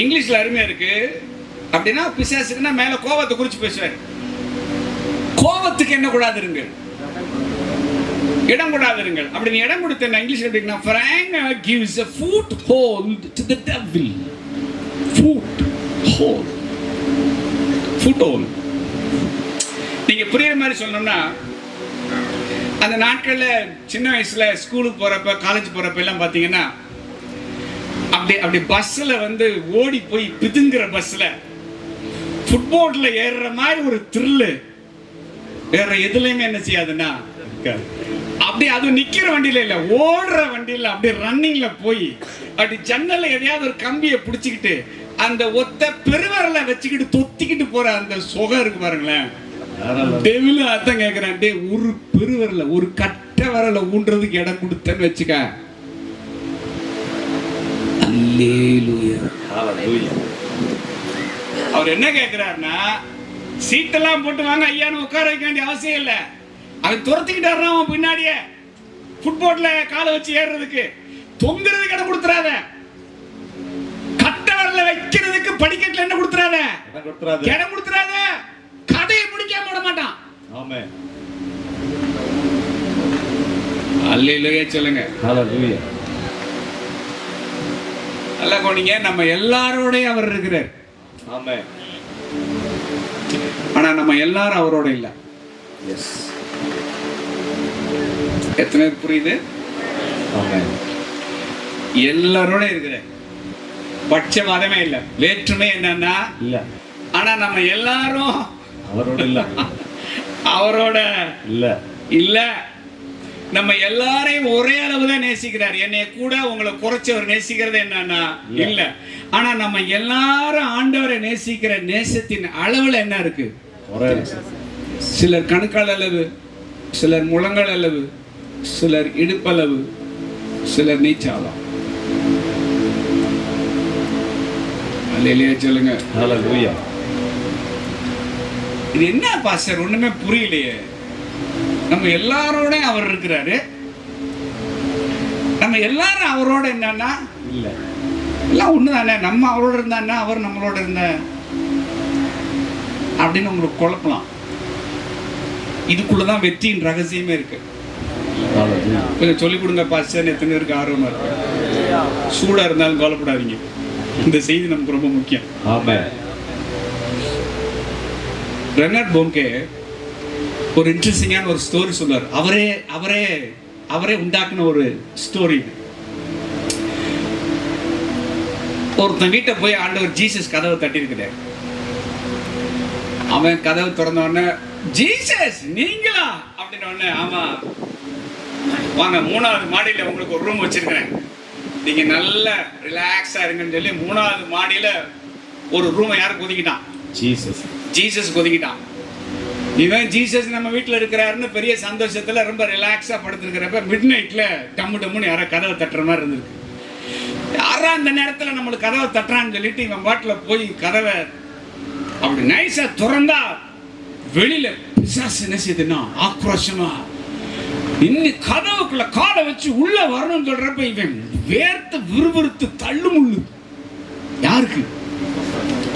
இங்கிலீஷ்ல அருமையா இருக்கு. அப்படின்னா பிசாசுக்குன்னா மேல கோபத்தை குறிச்சு பேசுவாரு. கோபத்துக்கு என்ன கூடாதுருங்கள், இடம் கூடாதுருங்கள். அப்படி நீ இடம் கொடுத்த இங்கிலீஷ்ல எப்படின்னா, Frank gives a foothold to the devil. Foothold. நீங்க புரியுற மாதிரி சொல்லணும்னா, அந்த நாட்கள்ல சின்ன வயசுல ஸ்கூலுக்கு போறப்ப காலேஜ் போறப்ப எல்லாம் பாத்தீங்கன்னா அப்படி பஸ்ல வந்து ஓடி போய் பிதுங்குற பஸ்ல ஃபுட்போர்ட்ல ஏறுற மாதிரி ஒரு த்ரில்லு வேற எதுலயுமே என்ன செய்யாதுன்னா அப்படி. அது நிக்கிற வண்டியில இல்ல, ஓடுற வண்டியில அப்படி ரன்னிங்ல போய் அப்படி ஜன்னல்ல எதையாவது ஒரு கம்பியை பிடிச்சிக்கிட்டு அந்த ஒத்த பெருவரல வச்சுக்கிட்டு தொத்திக்கிட்டு போற அந்த சுகம் இருக்கு பாருங்களேன். டெவில அதான் கேக்குறேன், டே ஒரு பெருவரல ஒரு கட்டை வரல ஊன்றதுக்கு இடம் கொடுத்தேன்னு வச்சுக்க. அல்லேலூயா. அவர் என்ன கேக்குறாருன்னா, சீட்டெல்லாம் போட்டு வாங்க ஐயான்னு உட்கார வைக்க வேண்டிய அவசியம் இல்ல. அவன் துரத்திக்கிட்டாருன்னா அவன் பின்னாடியே ஃபுட்போர்ட்ல காலை வச்சு ஏறுறதுக்கு தொங்குறதுக்கு இடம் கொடுத்துறாத. கட்டவரல வைக்கிறதுக்கு படிக்கட்டுல என்ன கொடுத்துறாத, இடம் கொடுத்துறாத. கதையை முடிக்காம விட மாட்டான். ஆமென். அல்லேலூயா சொல்லுங்க. ஹalleluya. நல்லா கோனிங்க, நம்ம எல்லாரோடய அவர் இருக்கிறார். ஆமென். ஆனா நம்ம எல்லாரும் அவரோட இல்ல. எஸ். எத்தனை பேருக்கு புரியுது? ஆமென். எல்லாரோட இருக்கிறார். பட்சபாதமே இல்ல, வேற்றுமை என்னன்னா இல்ல. ஆனா நம்ம எல்லாரும் அவரோட இல்ல. அவரோட இல்ல. இல்ல. நம்ம எல்லாரையும் ஒரே அளவு தான் நேசிக்கிறார். என்னைய கூட உங்களை குறைச்சவர் நேசிக்கிறது என்னன்னா இல்ல. ஆனா நம்ம எல்லாரும் ஆண்டவரை நேசிக்கிற நேசத்தின் அளவுல என்ன இருக்கு? சிலர் கணுக்கால் அளவு, சிலர் முழங்கால் அளவு, சிலர் இடுப்பளவு, சிலர் நீச்சாலம். அல்லேலூயா சொல்லுங்க. ஹalleluya. இது என்ன பாஸ்டர், ஒண்ணுமே புரியலையே. நம்ம எல்லாரோட அவர் இருக்கிறாரு, நம்ம எல்லாரும் அவரோட என்னன்னா இல்ல. எல்லாம் ஒண்ணுதானே. நம்ம அவரோட இருந்தா அவர் நம்மளோட இருந்த அப்படின்னு உங்களுக்கு குழப்பலாம். இதுக்குள்ளதான் வெற்றியின் ரகசியமே இருக்கு. கொஞ்சம் சொல்லிக் கொடுங்க பாஸ்டர், எத்தனை பேருக்கு ஆர்வமா இருக்கு? சூடா இருந்தாலும் கவலைப்படாதீங்க, இந்த செய்தி நமக்கு ரொம்ப முக்கியம். ஆமென். ரெனார்ட் போன்கே ஒரு இன்ட்ரெஸ்டிங்கான ஒரு ஸ்டோரி சொல்றார். அவரே உண்டாக்குன ஒரு ஸ்டோரி. ஒருத்தன் வீட்டை போய் ஆண்டவர் ஜீசஸ் கதவை தட்டி இருக்கிறார். அவன் கதவை திறந்த உடனே, ஜீசஸ் நீங்களா அப்படின்னு உடனே, ஆமா வாங்க 3வது மாடியில உங்களுக்கு ஒரு ரூம் வச்சிருக்கிறேன், நீங்க நல்ல ரிலாக்ஸா இருங்கன்னு சொல்லி 3வது மாடியில ஒரு ரூமை யாரும் ஒதுக்கிட்டான்? ஜீசஸ் ஒதுக்கிட்டான். இவன் ஜீசஸ் நம்ம வீட்டில் இருக்கிறாருன்னு பெரிய சந்தோஷத்துல ரொம்ப ரிலாக்ஸா படுத்துருக்கிறப்ப மிட் நைட்ல டம்முன்னு யாரோ கதவை தட்டுற மாதிரி இருந்திருக்கு. யாரா அந்த நேரத்துல நம்மளுக்கு கதவை தட்டுறான்னு சொல்லிட்டு இவன் பாட்டுல போய் கதவை அப்படி நைஸா திறந்தா வெளியில பிசாசு என்ன செய்யுதுன்னா ஆக்ரோஷமா இன்னும் கதவுக்குள்ள காலை வச்சு உள்ள வரணும்னு சொல்றப்ப இவன் வேர்த்து விறுவிறுத்து தள்ளுமுள்ளு. யாருக்கு?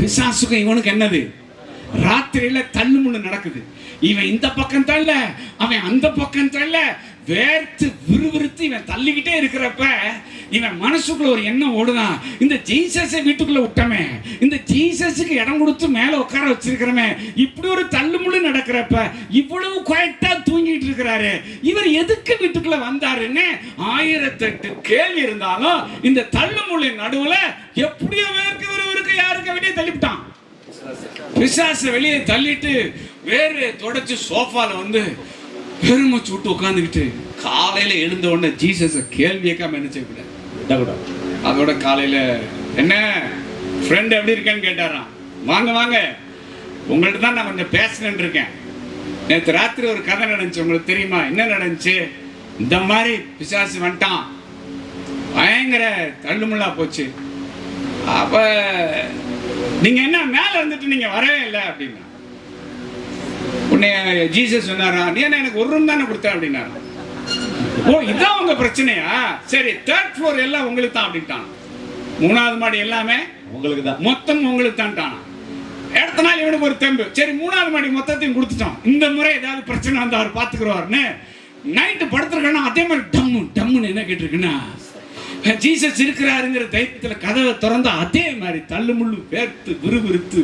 பிசாசுக்கும் இவனுக்கு என்னது? ராத்திரியில தள்ளுமுள்ளு நடக்குது. இவன் இந்த பக்கம் தள்ள, அவன் அந்த பக்கம் தள்ள, வேர்த்து விறுவிறுத்து இவன் தள்ளிக்கிட்டே இருக்கிறப்ப இவன் மனசுக்குள்ள ஒரு எண்ணம் ஓடுதான், இந்த ஜீசஸை வீட்டுக்குள்ள விட்டமே, இந்த ஜீசஸுக்கு இடம் கொடுத்து மேல உட்கார வச்சிருக்கிறமே, இப்படி ஒரு தள்ளுமுள்ளு நடக்கிறப்ப இவ்வளவு குவைட்டா தூங்கிட்டு இருக்கிறாரு, இவர் எதுக்கு வீட்டுக்குள்ள வந்தாருன்னு 1008 கேள்வி இருந்தாலும் இந்த தள்ளுமுள்ளின் நடுவுல எப்படியோ வேர்க்கு விறுவிறுக்கு யாருக்கு வெளியே தள்ளிவிட்டான். பிசாசை வெளியே தள்ளிட்டு வேறு தொடச்சு சோஃபால வந்து பெருமூச்சு விட்டு உட்காந்துக்கிட்டு காலையில எழுந்த உடனே ஜீசஸ கேள்வி கேட்காம என்ன செய்யக்கூடாது. அதோட காலையில என்ன ஃப்ரெண்ட் எப்படி இருக்கேன்னு கேட்டாராம். வாங்க வாங்க, உங்கள்ட்ட தான் நான் கொஞ்சம் பேசணுன்னு இருக்கேன். நேற்று ராத்திரி ஒரு கதை நடந்துச்சு, உங்களுக்கு தெரியுமா? என்ன நடந்துச்சு? இந்த மாதிரி பிசாசு வந்துட்டான், பயங்கர தள்ளுமுள்ளா போச்சு. அப்ப நீங்க என்ன மேல இருந்துட்டு நீங்க வரவே இல்லை அப்படின்னா உன்னை ஜீசஸ் சொன்னாரா, நீ என்ன எனக்கு ஒரு ரூம் தானே கொடுத்த அப்படின்னாரா. ஓ இதான் உங்க பிரச்சனையா? சரி 3rd floor எல்லாம் உங்களுக்கு தான் அப்படின்ட்டான். 3வது மாடி எல்லாமே உங்களுக்கு தான், மொத்தம் உங்களுக்கு தான். அடுத்த நாள் இவனுக்கு ஒரு தெம்பு, சரி 3வது மாடி மொத்தத்தையும் கொடுத்துட்டான், இந்த முறை ஏதாவது பிரச்சனை வந்து அவர் பாத்துக்குருவாருன்னு நைட்டு படுத்துருக்கா. அதே மாதிரி டம்முன்னு என்ன கேட்டிருக்குன்னா ஜீசஸ் இருக்கிறாருங்கிற தைரியத்துல கதவை திறந்தா அதே மாதிரி தள்ளுமுள்ளு வேர்த்து விறுவிறுத்து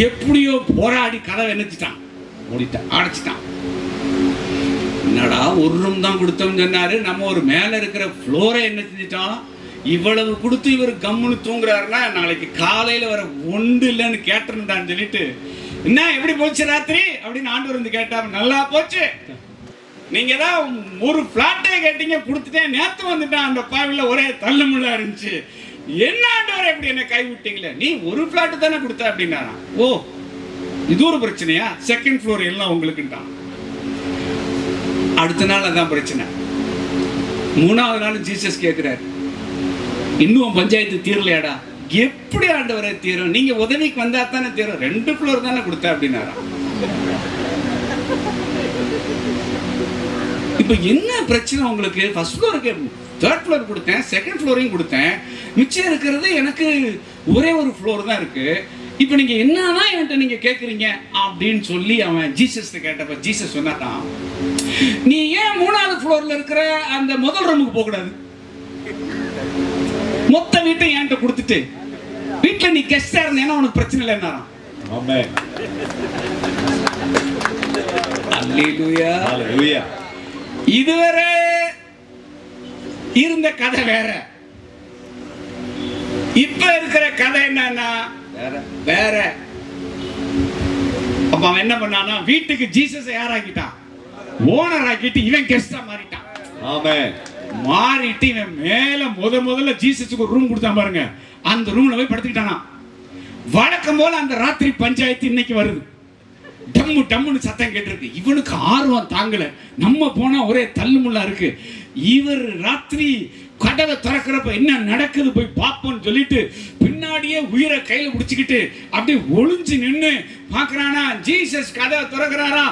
எப்படியோ போராடி கதவை என்னச்சிட்டான், மூடிட்டான், அடைச்சிட்டான். என்னடா ஒரு ரூம் தான் கொடுத்தோம்னு சொன்னாரு, நம்ம ஒரு மேல இருக்கிற ஃப்ளோரை என்ன செஞ்சிட்டோம், இவ்வளவு கொடுத்து இவர் கம்முன்னு தூங்குறாருன்னா நாளைக்கு காலையில வர ஒன்று இல்லைன்னு கேட்டிருந்தான்னு சொல்லிட்டு, என்ன எப்படி போச்சு ராத்திரி அப்படின்னு ஆண்டவர் வந்து கேட்டா, நல்லா போச்சு, நீங்க தான் ஒரு பிளாட்டே கேட்டீங்க கொடுத்துட்டேன், நேத்து வந்துட்டான், அந்த பாவில ஒரே தள்ளுமுள்ளா இருந்துச்சு, என்ன ஆண்டவர் எப்படி என்ன கை விட்டீங்களே, நீ ஒரு பிளாட் தானே கொடுத்த அப்படின்னாராம். ஓ இது ஒரு பிரச்சனையா? 2nd floor எல்லாம் உங்களுக்குட்டான். அடுத்த நாள் அதான் பிரச்சனை. 3வது நாள் ஜீசஸ் கேட்கிறார், இன்னும் பஞ்சாயத்து தீரலையாடா? எப்படி ஆண்டவரை தீரும், நீங்க உதவிக்கு வந்தா தானே தீரும், 2 floor தானே கொடுத்த அப்படின்னாராம். இப்ப என்ன பிரச்சனை உங்களுக்கு? 1st floor 3rd floor கொடுத்தேன், 2nd floor கொடுத்தேன், மிச்சம் இருக்கிறது எனக்கு ஒரே ஒரு ஃப்ளோர் தான் இருக்கு. இப்போ நீங்க என்னதான் என்கிட்ட நீங்க கேட்குறீங்க அப்படின்னு சொல்லி அவன் ஜீசஸ் கேட்டப்ப ஜீசஸ் சொன்னாராம், நீ ஏன் 3வது ஃப்ளோர்ல இருக்கிற அந்த முதல் ரூமுக்கு போக கூடாது? மொத்த வீட்டை என்கிட்ட கொடுத்துட்டு வீட்டுல நீ கெஸ்டா இருந்தேன்னா உனக்கு பிரச்சனை இல்லைன்னாராம். ஆமென். அல்லேலூயா. ஹalleluya. இதுவரை இருந்த கதை வேற, இப்ப இருக்கிற கதை என்னன்னா வேற. அப்ப அவன் என்ன பண்ணானா, வீட்டுக்கு ஜீசஸ் யாராக்கிட்டான்? ஓனர் ஆக்கிட்டு இவன் கெஸ்டா மாறிட்டான். ஆமென். மாறிட்டு இவன் மேல முதல்ல ஜீசஸுக்கு ஒரு ரூம் கொடுத்தான் பாருங்க. அந்த ரூம்ல போய் படுத்துக்கிட்டானா. வழக்கம் போல அந்த ராத்திரி பஞ்சாயத்து இன்னைக்கு வருது. டம்மு டம்முன்னு சத்தம் கேட்டிருக்கு. இவனுக்கு ஆர்வம் தாங்கல. நம்ம போனா ஒரே தள்ளுமுள்ளா இருக்கு. இவர் ராத்திரி கதவை திறக்கிறப்ப என்ன நடக்குது போய் பார்ப்போம்னு சொல்லிட்டு பின்னாடியே உயிரை கையில பிடிச்சிக்கிட்டு அப்படியே ஒளிஞ்சு நின்று பாக்குறானா. ஜீசஸ் கதவை திறக்கிறாரா.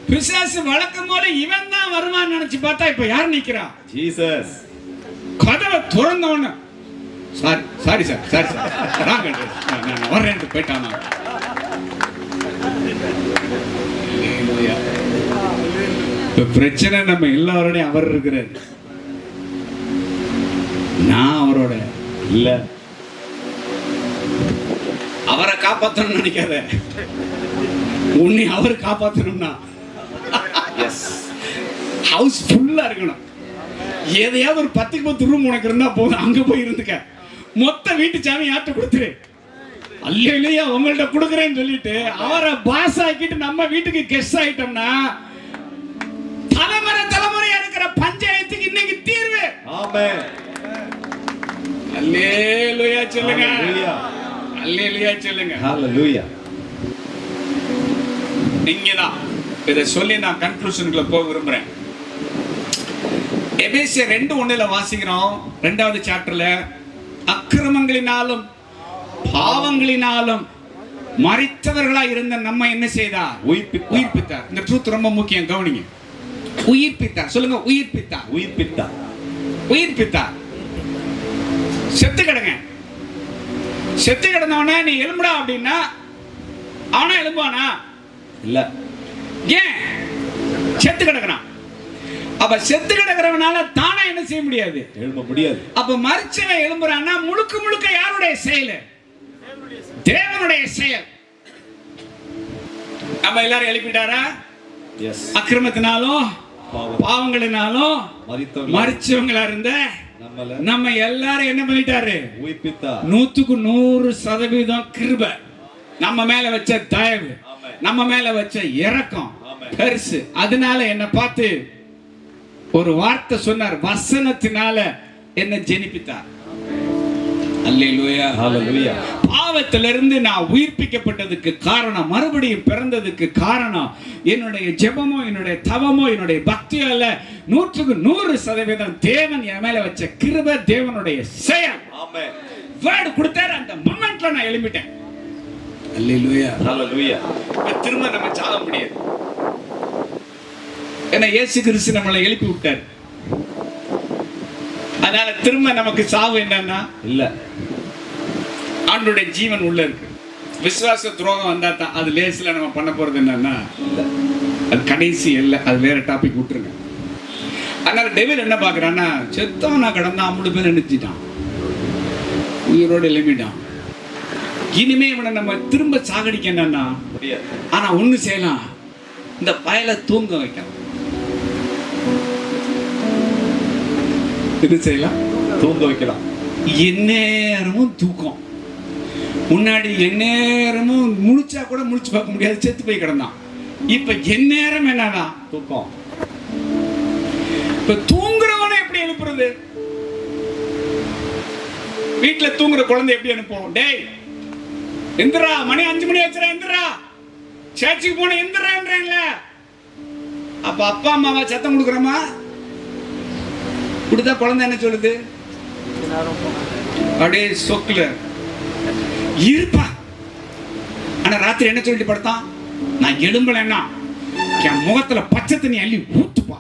பிசாசு வழக்கம் போல இவன் தான் வருவான்னு நினைச்சு பார்த்தா இப்ப யார் நிக்கிறா? ஜீசஸ். கதவை திறந்தவன சாரி சார் நான் வரேன் போயிட்டானா. பிரச்சனை நம்ம எல்லாரோடையும் அவர் இருக்கிறார். நான் அவரோட இல்ல. அவரை காப்பாற்றணும்னு நினைக்காத, உன்னை அவர் காப்பாற்றணும்னா ஹவுஸ் ஃபுல்லா இருக்கணும். எதையாவது ஒரு 10க்கு 10 ரூம் உனக்கு இருந்தா போதும், அங்க போய் இருந்துக்க. மொத்த வீட்டு சாமி யார்கிட்ட கொடுத்துரு. அல்லேலூயா உங்கள்ட்ட கொடுக்குறேன்னு சொல்லிட்டு அவரை பாஸ் ஆக்கிட்டு நம்ம வீட்டுக்கு கெஸ்ட் ஆயிட்டோம்னா தலைமுறையா இருக்கிற பஞ்சாயத்துக்கு இன்னைக்கு தீர்வு. ஆமென். அல்லேலூயா சொல்லுங்க. அல்லேலூயா சொல்லுங்க. ஹalleluya. இங்கதான் இதை சொல்லி நான் கன்க்ளூஷனுக்குள்ள போக விரும்புறேன். எபேசியர் 2:1 வாசிக்கிறோம். 2வது சாப்டர்ல அக்கிரமங்களினாலும் பாவங்களினாலும் மரித்தவர்களா இருந்த நம்ம என்ன செய்தார்? உயிர்ப்பித்தார். இந்த ட்ரூத் ரொம்ப முக்கியம், கவனிங்க. உயிர்ப்பித்தார். சொல்லுங்க, உயிர்ப்பித்தார். உயிர்ப்பித்தார். உயிர்ப்பித்தார். செத்து கிடங்க. செத்து கிடந்தவன நீ எழும்புடா அப்படின்னா அவனா எழும்புவானா? இல்ல. ஏன்? செத்து கிடக்குறான். அப்ப செத்து கிடக்கிறவனால தானா என்ன செய்ய முடியாது? எழும்ப முடியாது. அப்ப மரிச்சவன் எழும்புறான்னா முழுக்க யாருடைய செயல்? தேவனுடைய செயல். நம்ம எல்லாரும் எழுப்பிட்டாரா? எஸ். அக்கிரமத்தினாலும் பாவங்களினாலும் மரிச்சவங்களா இருந்த நம்ம எல்லாரும் என்ன பண்ணிட்டாரு? உயிர்ப்பித்தார். 100% கிருபை. நம்ம மேல வச்ச தயவு, நம்ம மேல வச்ச இரக்கம் பெருசு. அதனால என்ன பார்த்து ஒரு வார்த்தை சொன்னார், வசனத்தினால என்ன ஜெனிப்பித்தார். அல்லேலூயா. ஹalleluya. பாவத்திலிருந்து நான் உயிர்ப்பிக்கப்பட்டதுக்கு காரணம், மறுபடியும் பிறந்ததுக்கு காரணம் என்னுடைய ஜெபமோ என்னுடைய தவமோ என்னுடைய பக்தியோ அல்ல. 100% தேவன் என் மேல வச்ச கிருபை, தேவனுடைய செயல். ஆமென். வேர்ட் கொடுத்தாரு. அந்த மொமெண்ட்ல நான் எழும்பிட்டேன். அல்லேலூயா. ஹalleluya. திரும்ப நம்ம சாக முடியாது. ஏன்னா இயேசு கிறிஸ்து நம்மளை எழுப்பி விட்டார். அதனால திரும்ப நமக்கு சாவு என்னன்னா இல்ல. ஆண்டவருடைய ஜீவன் உள்ள இருக்கு. விசுவாச துரோகம் வந்தா தான் அது லேசில நம்ம பண்ண போறது என்னன்னா இல்ல. அது கடைசி இல்ல. அது வேற டாபிக் விட்டுருங்க. அதனால டெவில் என்ன பாக்குறான்னா, செத்தவனா கடந்தா 3 பேர் நினைச்சிட்டான், உயிரோடு எழுப்பிட்டான். இனிமே இவனை நம்ம திரும்ப சாகடிக்க என்னன்னா முடியாது. ஆனா ஒண்ணு செய்யலாம், இந்த பயலை தூங்க வைக்கலாம். இது செய்யலாம், தூங்க வைக்கலாம். எந்நேரமும் தூக்கம். முன்னாடி எந்நேரமும் முழிச்சா கூட முழிச்சு பார்க்க முடியாது, செத்து போய் கிடந்தான். இப்ப எந்நேரம் என்னதான் தூக்கம். இப்ப தூங்குறவனை எப்படி எழுப்புறது? வீட்டுல தூங்குற குழந்தை எப்படி அனுப்புவோம்? டேய் எந்திரா, மணி 5 மணி ஆச்சுடா, எந்திரா, சர்ச்சுக்கு போன எந்திரான்றேன்ல. அப்ப அப்பா அம்மாவா சத்தம் கொடுக்குறோமா? கொடுத்தா குழந்தை என்ன சொல்லுது? அப்படியே சொக்குல இருப்பா. ஆனா ராத்திரி என்ன சொல்லிட்டு படுத்தான்? நான் எழும்பலன்னா என் முகத்துல பச்சை தண்ணி அள்ளி ஊத்துப்பா.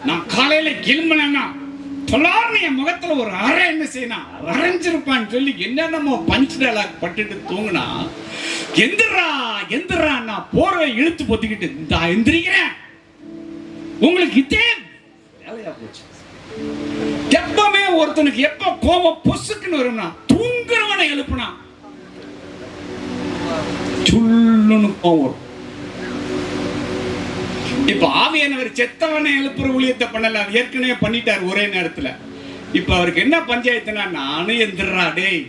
நான் காலையில எழும்பலன்னா சொல்லாருன்னு என் முகத்துல ஒரு அரை என்ன செய்யணும் அரைஞ்சிருப்பான்னு சொல்லி என்னென்னமோ பஞ்ச் டயலாக் பட்டுட்டு தூங்குனா, எந்திரா எந்திரா நான் போர்வை இழுத்து பொத்திக்கிட்டு இந்த எந்திரிக்கிறேன். உங்களுக்கு இதே வேலையா போச்சு. எப்பவுமே ஒருத்தனுக்கு எப்ப கோபம் பொசுக்குன்னு வரும்னா தூங்குறவனை எழுப்புனா சுள்ளுன்னு கோவம் வரும். இப்ப ஆவியானவர் செத்தவனை எழுப்புற ஊழியத்தை பண்ணல, அவர் ஏற்கனவே பண்ணிட்டார் ஒரே நேரத்துல. இப்ப அவருக்கு என்ன பஞ்சாயத்துனா, நானும் எந்திரா டேய்,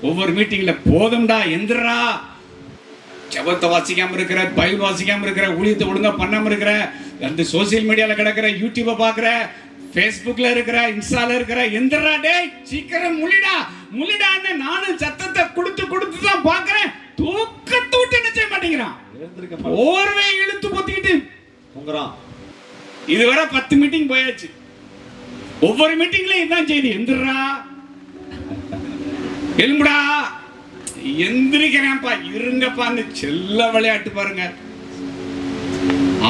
ஒவ்வொரு மீட்டிங்ல போதும்டா எந்திரா, ஜபத்தை வாசிக்காம இருக்கிற, பைபிள் வாசிக்காம இருக்கிற, ஊழியத்தை ஒழுங்கா பண்ணாம இருக்கிற, அந்த சோசியல் மீடியால கிடக்கிற, யூடியூப பாக்குற, பேஸ்புக்ல இருக்கிற, இன்ஸ்டால இருக்கிற, எந்திரா டேய் சீக்கிரம் முழிடா முழிடான்னு நானும் சத்தத்தை கொடுத்து கொடுத்து தான் பாக்குறேன். தூக்கத்தை விட்டு என்ன செய்ய மாட்டேங்கிறான், ஓர்வை இழுத்து பொத்திக்கிட்டு தூங்குறான். இதுவரை 10 மீட்டிங் போயாச்சு. ஒவ்வொரு மீட்டிங்ல இதான் செய்தி, எந்திரா எலும்புடா எந்திரிக்கிறேன்ப்பா இருங்கப்பான்னு செல்ல விளையாட்டு பாருங்க.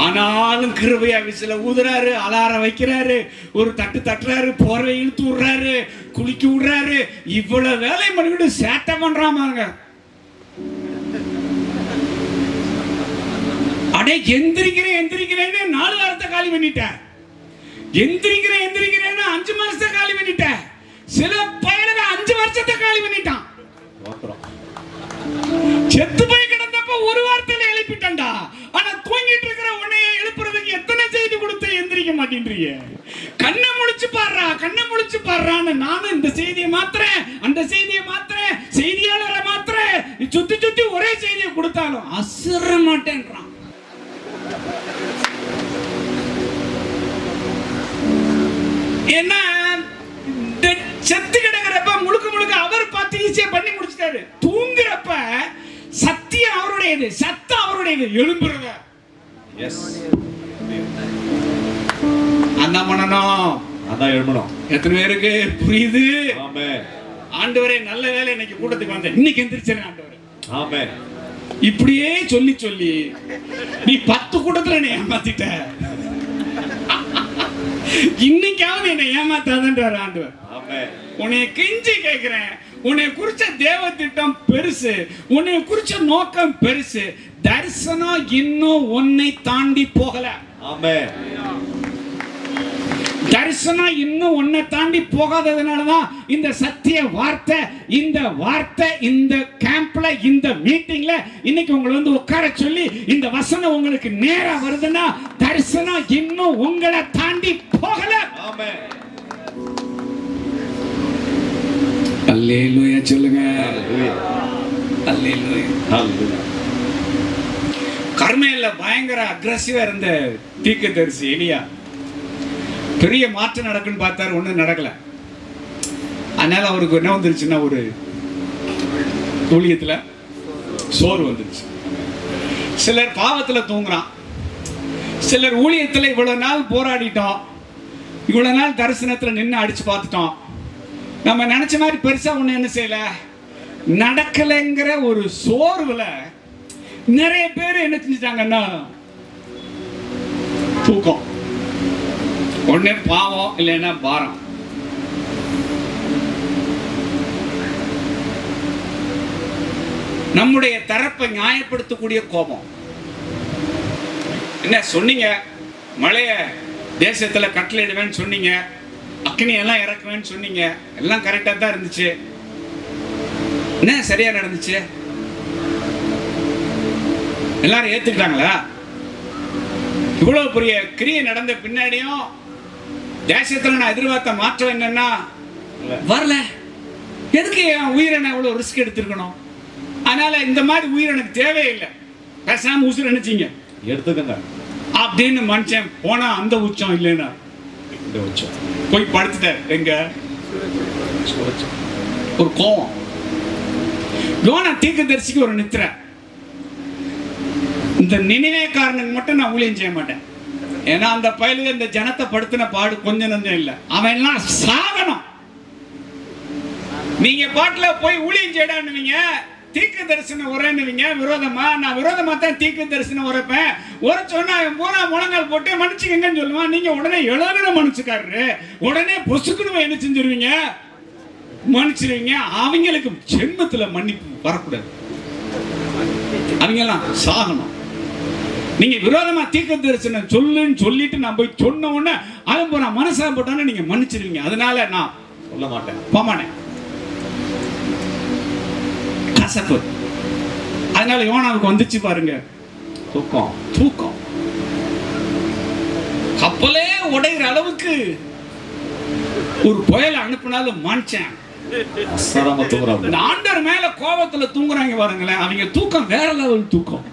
ஆனாலும் கிருபையா விசில ஊதுறாரு, அலார வைக்கிறாரு, ஒரு தட்டு தட்டுறாரு, போர்வை இழுத்து விடுறாரு, குளிக்க விடுறாரு, இவ்வளவு வேலை பண்ணிவிட்டு சேட்டை பண்றாமாங்க. அடே எந்திரிக்கிறேன் எந்திரிக்கிறேன்னு 4 வாரத்தை காலி பண்ணிட்டேன், எந்திரிக்கிறேன் எந்திரிக்கிறேன்னு 5 மாசத்தை காலி பண்ணிட்டேன், சில பையனுக்கு 5 வருஷத்தை காலி பண்ணிட்டான். செத்து போய் கிடந்தப்ப 1 வாரத்துல எழுப்பிட்டா. ஆனா தூங்கிட்டு இருக்கிற உன்னைய எழுப்புறதுக்கு எத்தனை செய்தி கொடுத்து எந்திரிக்க மாட்டேன்றீங்க. கண்ணை முழிச்சு பாடுறா கண்ணை முழிச்சு பாடுறான்னு நானும் இந்த செய்தியை மாத்துறேன், அந்த செய்தியை மாத்துறேன், செய்தியாளரை மாத்துறேன், சுத்தி சுத்தி ஒரே செய்தியை கொடுத்தாலும் அசர மாட்டேன்றான். என்ன செத்து கிடக்கிறப்ப முழுக்க முழுக்க அவர் பார்த்து ஈஸியா பண்ணி முடிச்சிட்டாரு. தூங்குறப்ப சத்தியம் அவருடையது, சத்தம் அவருடையது, எழும்புறத அந்த பண்ணணும், அதான் எழும்பணும். எத்தனை பேருக்கு புரியுது? ஆமென். ஆண்டவரே நல்ல வேளை இன்னைக்கு கூட்டத்துக்கு வந்தேன், இன்னைக்கு எந்திரிச்சேன் ஆண்டவரே. ஆமென். இப்படியே சொல்லி சொல்லி நீ 10 கூட்டத்துல என்னை ஏமாத்திட்ட, இன்னைக்காவது என்னை ஏமாத்தாதன்றார் ஆண்டவர். ஆமென். உன்னை கெஞ்சி கேட்கிறேன், உன்னை குறிச்ச தேவ திட்டம் பெருசு, உன்னை குறிச்ச நோக்கம் பெருசு, தரிசனம் இன்னும் உன்னை தாண்டி போகல. ஆமென். தரிசனம் இன்னும் உன்னை தாண்டி போகாததுனாலதான் இந்த சத்திய வார்த்தை, இந்த வார்த்தை இந்த கேம்ப்ல, இந்த மீட்டிங்ல இன்னைக்கு உங்களை வந்து உட்கார சொல்லி இந்த வசனம் உங்களுக்கு நேரா வருதுன்னா தரிசனம் இன்னும் உங்களை தாண்டி போகல. ஆமென். அல்லேலூயா சொல்லுங்க. ஹalleluya. அல்லேலூயா. ஹalleluya. கர்மேல்ல பயங்கர அக்ரெசிவா இருந்த தீர்க்கதரிசி எலியா பெரிய மாற்றம் நடக்குன்னு பார்த்தாரு, ஒண்ணும் நடக்கல. அதனால அவருக்கு என்ன வந்துருச்சுன்னா ஒரு ஊழியத்துல சோறு வந்துருச்சு. சிலர் பாவத்துல தூங்குறான், சிலர் ஊழியத்துல இவ்வளவு நாள் போராடிட்டோம், இவ்வளவு நாள் தரிசனத்துல நின்று அடிச்சு பார்த்துட்டோம், நம்ம நினைச்ச மாதிரி பெருசா ஒண்ணு என்ன செய்யல நடக்கலைங்கிற ஒரு சோர்வுல நிறைய பேர் என்ன செஞ்சிட்டாங்கன்னா தூக்கம், ஒண்ணு பாவம் இல்லைன்னா பாரம். நம்முடைய தரப்பை நியாயப்படுத்தக்கூடிய கோபம். என்ன சொன்னீங்க, மழைய தேசத்துல கட்டளையிடுவேன்னு சொன்னீங்க, அக்னி எல்லாம் இறக்குவேன்னு சொன்னீங்க, எல்லாம் கரெக்டா தான் இருந்துச்சு, என்ன சரியா நடந்துச்சு? எல்லாரும் ஏத்துக்கிட்டாங்களா? இவ்வளவு பெரிய கிரியை நடந்த பின்னாடியும் தேசத்துல நான் எதிர்பார்த்த மாற்றம் என்னன்னா வரல. எதுக்கு என் உயிரை இவ்வளவு ரிஸ்க் எடுத்திருக்கணும்? அதனால இந்த மாதிரி உயிர் எனக்கு தேவையில்லை, பேசாம உசுர் நினைச்சீங்க எடுத்துக்கங்க அப்படின்னு மனுஷன் போனா அந்த உச்சம் இல்லைன்னா இந்த உச்சம் போய் படுத்துட்டார். எங்க ஒரு கோவம். யோனா தீர்க்கதரிசிக்கு ஒரு நித்திரை. இந்த நினைவேக்காரனுக்கு மட்டும் நான் ஊழியம் செய்ய மாட்டேன், ஏன்னா அந்த பயலுக்கு இந்த ஜனத்தை படுத்தின பாடு கொஞ்சம் நஞ்சம் இல்லை, அவன் எல்லாம் சாகணும். நீங்க பாட்டுல போய் ஊழியம் செய்யடான்னுவீங்க, தீர்க்க தரிசனம் உரைன்னுவீங்க விரோதமா. நான் விரோதமா தான் தீர்க்க தரிசனம் உரைப்பேன். ஒரு சொன்னா பூரா முழங்கால் போட்டு மன்னிச்சுக்கங்கன்னு சொல்லுவான். நீங்க உடனே எழுகின மன்னிச்சுக்காரரு, உடனே பொசுக்குன்னு என்ன செஞ்சிருவீங்க, மன்னிச்சிருவீங்க. அவங்களுக்கு ஜென்மத்துல மன்னிப்பு வரக்கூடாது, அவங்கெல்லாம் சாகணும். நீங்க விரோதமா தீர்க்க தரிசனம் சொல்லுன்னு சொல்லிட்டு நான் போய் சொன்ன உடனே அவன் போற மனசா போட்டானே நீங்க மன்னிச்சிருவீங்க. அதனால நான் சொல்ல மாட்டேன், போமானேன். கசப்பு. அதனால யோனாவுக்கு வந்துச்சு பாருங்க தூக்கம். தூக்கம். கப்பலே உடைகிற அளவுக்கு ஒரு புயலை அனுப்பினாலும் மனுஷன் அசராம தூங்குறாங்க. இந்த ஆண்டவர் மேல கோபத்துல தூங்குறாங்க பாருங்களேன். அவங்க தூக்கம் வேற லெவல் தூக்கம்.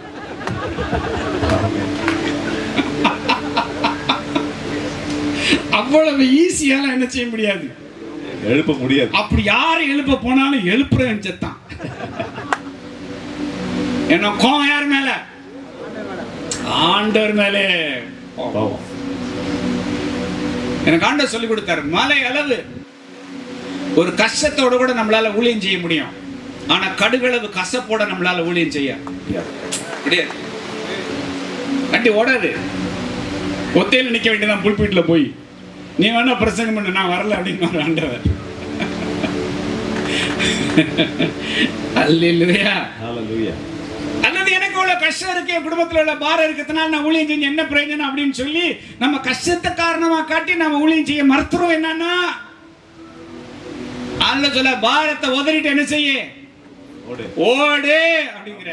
அவ்வளவு ஈஸியால என்ன செய்ய முடியாது, எழுப்ப முடியாது. அப்படி யாரு எழுப்ப போனாலும் எழுப்புறேன் செத்தான். என்ன கோவம் யார் மேல, ஆண்டவர் மேலே. எனக்கு ஆண்டவர் சொல்லி கொடுத்தாரு, மலை அளவு ஒரு கஷ்டத்தோட கூட நம்மளால ஊழியம் செய்ய முடியும். ஆனா கடுகளவு கசப்போட நம்மளால ஊழியம் செய்ய முடியாது. கண்டி ஓடாது. ஒத்தையில நிக்க வேண்டியதான் புல்பீட்ல போய். நீ வேணா பிரசங்கம் பண்ண, நான் வரல அப்படின்னு ஆண்டவர். அல்லேலூயா. அல்லது எனக்கு உள்ள கஷ்டம் இருக்கு, என் குடும்பத்துல உள்ள பாரம் இருக்கிறதுனால நான் ஊழியம் செஞ்சு என்ன பிரயோஜனம் அப்படின்னு சொல்லி நம்ம கஷ்டத்தை காரணமா காட்டி நம்ம ஊழியம் செய்ய மறுத்துறோம். என்னன்னா ஆண்டவர் சொல்ல, பாரத்தை உதறிட்டு என்ன செய்ய, ஓடு அப்படிங்கிற.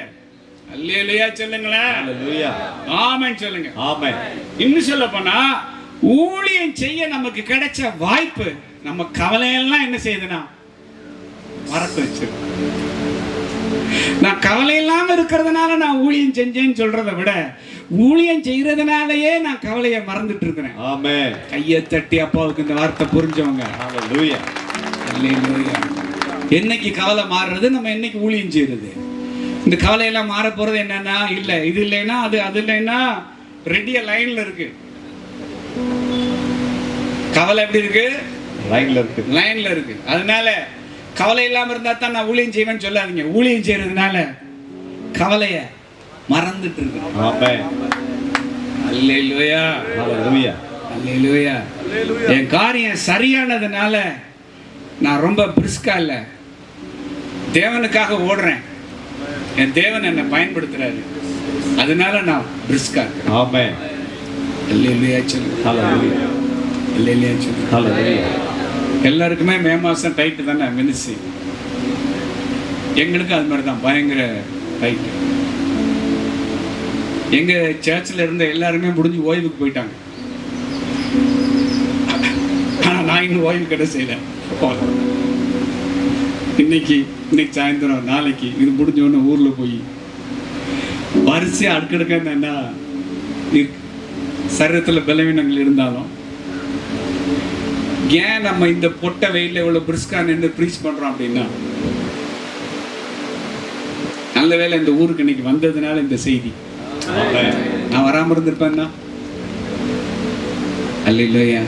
அல்லேலூயா சொல்லுங்களேன். அல்லேலூயா. ஆமென் சொல்லுங்க. ஆமென். இன்னும் சொல்ல போனா ஊழியம் செய்ய நமக்கு கிடைச்ச வாய்ப்பு நம்ம கவலையெல்லாம் என்ன செய்யுதுன்னா மறக்க வச்சிருக்கு. நான் கவலை இல்லாம இருக்கிறதுனால நான் ஊழியம் செஞ்சேன்னு சொல்றதை விட ஊழியம் செய்யறதுனாலயே நான் கவலையை மறந்துட்டு இருக்கிறேன். ஆமென். கையை தட்டி அப்பாவுக்கு இந்த வார்த்தை புரிஞ்சவங்க. அல்லேலூயா. அல்லேலூயா. என்னைக்கு கவலை மாறுறது, நம்ம என்னைக்கு ஊழியம் செய்யறது. இந்த கவலையெல்லாம் மாற போறது என்னன்னா, இல்ல இது இல்லைன்னா அது, அது இல்லைன்னா ரெடியா லைன்ல இருக்கு. கவலை எப்படி இருக்கு, லைன்ல இருக்கு, லைன்ல இருக்கு. அதனால கவலை இல்லாம இருந்தா தான் நான் ஊழியம் செய்வேன்னு சொல்லாதீங்க. ஊழியம் செய்யறதுனால கவலைய மறந்துட்டு இருக்கு. ஆமென். அல்லேலூயா. அல்லேலூயா. அல்லேலூயா. என் காரியம் சரியானதுனால நான் ரொம்ப பிரிஸ்கா இல்ல, தேவனுக்காக ஓடுறேன். என் தேவன் என்னை பயன்படுத்துறாரு, அதனால நான் பிரிஸ்கா இருக்கேன். ஆமென். அல்லேலூயா சொல்லுங்க. அல்லேலூயா. அல்லேலூயா சொல்லுங்க. அல்லேலூயா. எல்லாருக்குமே மே மாசம் டைட்டு தானே மினிஸ்ட்ரி. எங்களுக்கு அது மாதிரி தான் பயங்கர டைட்டு. எங்க சர்ச்சில் இருந்த எல்லாருமே முடிஞ்சு ஓய்வுக்கு போயிட்டாங்க. ஆனா நான் இன்னும் ஓய்வு கடை செய்யல. இன்னைக்கு சாயந்தரம் நாளைக்கு இது முடிஞ்சோன்னு ஊர்ல போய் வரிசையா அடுக்கடுக்க என்னன்னா சரீரத்துல பலவீனங்கள் இருந்தாலும் ஏன் நம்ம இந்த பொட்ட வெயில இவ்வளவு பிரிஸ்கா நின்று ப்ரீச் பண்றோம் அப்படின்னா, நல்ல வேளை இந்த ஊருக்கு இன்னைக்கு வந்ததுனால இந்த செய்தி. நான் வராம இருந்திருப்பேன்னா அல்லேலூயா.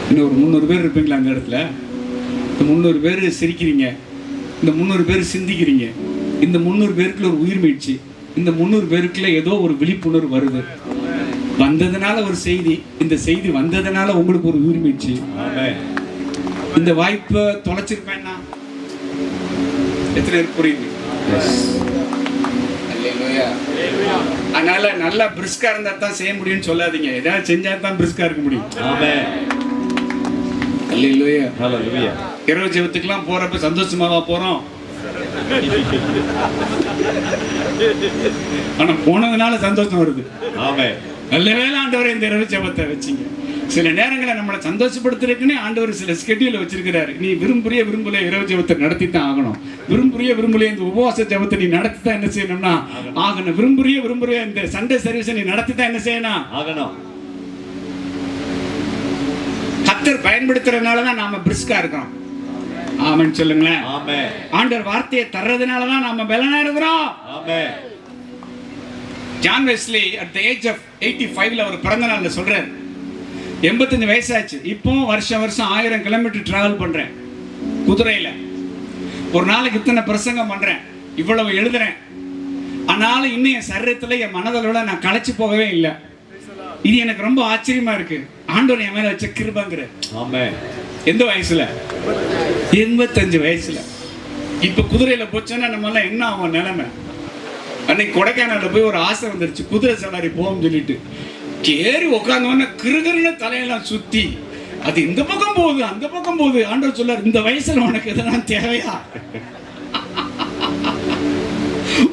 இன்னும் ஒரு 300 பேர் இருப்பீங்களா அந்த இடத்துல. இந்த 300 பேர் சிரிக்கிறீங்க, இந்த 300 பேர் சிந்திக்கிறீங்க, இந்த 300 பேருக்குள்ள ஒரு உயிர் மீட்சி, இந்த 300 பேருக்குள்ள ஏதோ ஒரு விழிப்புணர்வு வருது. வந்ததுனால ஒரு செய்தி, இந்த செய்தி வந்ததுனால உங்களுக்கு ஒரு உயிர் மீட்சி. இந்த வாய்ப்பை தொலைச்சிருப்பேன்னா எத்தனை பேருக்கு புரியுது? அதனால நல்லா பிரிஸ்கா இருந்தா தான் செய்ய முடியும்னு சொல்லாதீங்க. ஏதாவது செஞ்சா தான் பிரிஸ்கா இருக்க முடியும். அல்லேலூயா. அல்லேலூயா. இரவு ஜெபத்துக்குலாம் போறப்ப சந்தோஷமாவா போறோம்? ஆனா போனதுனால சந்தோஷம் வருது. ஆமென். நல்ல வேளை ஆண்டவரே இந்த இரவு ஜெபத்தை வச்சீங்க. சில நேரங்களை நம்மளை சந்தோஷப்படுத்துறதுக்குன்னு ஆண்டவர் சில ஸ்கெட்யூல் வச்சிருக்கிறாரு. நீ விரும்புறிய விரும்பலைய இரவு ஜெபத்தை நடத்தி தான் ஆகணும். விரும்புறிய விரும்பலைய இந்த உபவாச ஜெபத்தை நீ நடத்தி தான் என்ன செய்யணும்னா ஆகணும். விரும்புறிய இந்த சண்டே சர்வீஸை நீ நடத்தி தான் என்ன செய்யணும் ஆகணும். கர்த்தர் பயன்படுத்துறதுனால தான் நாம பிரிஸ்கா இருக்கோம். ஆமென் சொல்லுங்களேன். ஆமென். ஆண்டவர் வார்த்தையை தர்றதுனால தான் நாம பலனா இருக்கிறோம். Amen. John Wesley at the age of 85ல ஒரு பிறந்த நாள்ல சொல்றாரு, 85 வயசாச்சு, இப்போ வருஷம் 1000 கிலோமீட்டர் டிராவல் பண்றேன் குதிரையில, ஒரு நாளைக்கு இத்தனை பிரசங்கம் பண்றேன், இவ்வளவு எழுதுறேன், ஆனாலும் இன்னும் என் சரீரத்துல என் மனதளவுல நான் களைச்சு போகவே இல்லை. இது எனக்கு ரொம்ப ஆச்சரியமா இருக்கு. ஆண்டவர் என் மேல வச்ச கிருபைங்கிற. ஆமென். எந்த வயசுல? 85 வயசுல. இப்ப குதிரையில போச்சோன்னா நம்ம எல்லாம் என்ன ஆகும் நிலைமை? அன்னைக்கு கொடைக்கானல்ல போய் ஒரு ஆசை வந்துருச்சு, குதிரை சவாரி போகும் சொல்லிட்டு கேறி உட்காந்தோன்னு கிருகிருன்னு தலையெல்லாம் சுத்தி அது இந்த பக்கம் போகுது அந்த பக்கம் போகுது. ஆண்டவர் சொல்லார், இந்த வயசுல உனக்கு இதெல்லாம் தேவையா?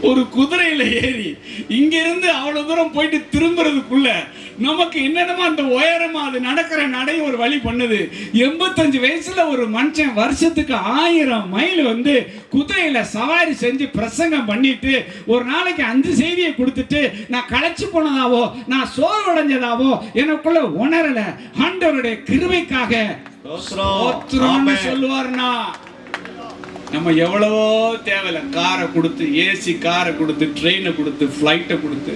ஒரு குதிரையில ஏறி இங்க இருந்து அவ்வளவு தூரம் போயிட்டு திரும்புறதுக்குள்ள நமக்கு என்னென்னமோ அந்த உயரமா அது நடக்கிற நடை ஒரு வழி பண்ணுது. 85 வயசுல ஒரு மனுஷன் வருஷத்துக்கு 1000 மைல் வந்து குதிரையில சவாரி செஞ்சு பிரசங்கம் பண்ணிட்டு ஒரு நாளைக்கு 5 செய்தியை கொடுத்துட்டு நான் களைச்சு போனதாவோ நான் சோர்வடைஞ்சதாவோ எனக்குள்ள உணரல. ஆண்டவருடைய கிருபைக்காக சொல்லுவார்னா நம்ம எவ்வளவோ தேவையில்ல. காரை கொடுத்து, ஏசி காரை கொடுத்து, ட்ரெயினை கொடுத்து, ஃப்ளைட்டை கொடுத்து,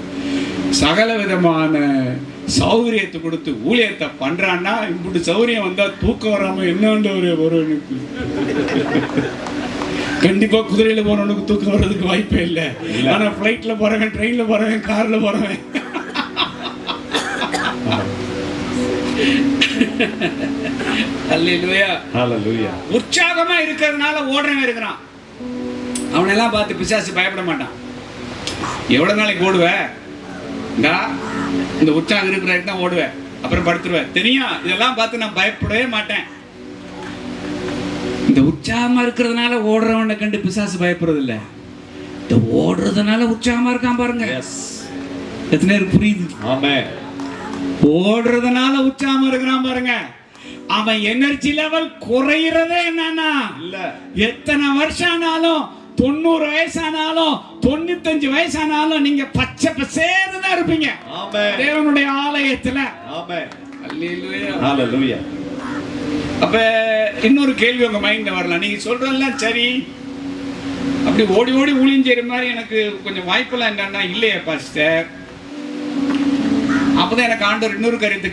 சகல விதமான சௌகரியத்தை கொடுத்து ஊழியத்தை பண்றான்னா இப்படி சௌகரியம் வந்தா தூக்கம் வராம என்னன்ற ஒருவனுக்கு கண்டிப்பா குதிரையில போறவனுக்கு தூக்கம் வர்றதுக்கு வாய்ப்பே இல்லை. ஆனா ஃப்ளைட்ல போறவன், ட்ரெயின்ல போறவன், கார்ல போறவன் அல்லேலூயா ஹalleluya. உற்சாகமா இருக்கிறதுனால ஓடுறவன் இருக்கிறான். அவனெல்லாம் பார்த்து பிசாசு பயப்பட மாட்டான். எவ்வளவு நாளைக்கு ஓடுவேன்? இந்த உற்சாகம் இருக்கிற தான் ஓடுவேன், அப்புறம் படுத்துருவேன். தெரியும், இதெல்லாம் பார்த்து நான் பயப்படவே மாட்டேன். இந்த உற்சாகமா இருக்கிறதுனால ஓடுறவனை கண்டு பிசாசு பயப்படுறது இல்ல, இந்த ஓடுறதுனால உற்சாகமா இருக்கான் பாருங்க. எத்தனை பேருக்கு புரியுது? ஆமென். ஓடுறதுனால உற்சாகமா இருக்கிறான் பாருங்க. அவன் எனர்ஜி லெவல் குறையிறதே என்னன்னா இல்ல. எத்தனை வருஷம் ஆனாலும், 90 வயசானாலும், 95 வயசானாலும் நீங்க பச்சை பசேன்னு தான் இருப்பீங்க. ஆமென். தேவனுடைய ஆலயத்துல. ஆமென். அல்லேலூயா. ஹalleluya. அப்ப இன்னொரு கேள்வி உங்க மைண்ட்ல வரலாம். நீங்க சொல்றதெல்லாம் சரி, அப்படி ஓடி ஓடி ஊழியம் செய்யற மாதிரி எனக்கு கொஞ்சம் வாய்ப்பெல்லாம் என்னன்னா இல்லையே பாஸ்டர். அப்பதான் எனக்கு ஆண்டவர் இன்னொரு கருத்து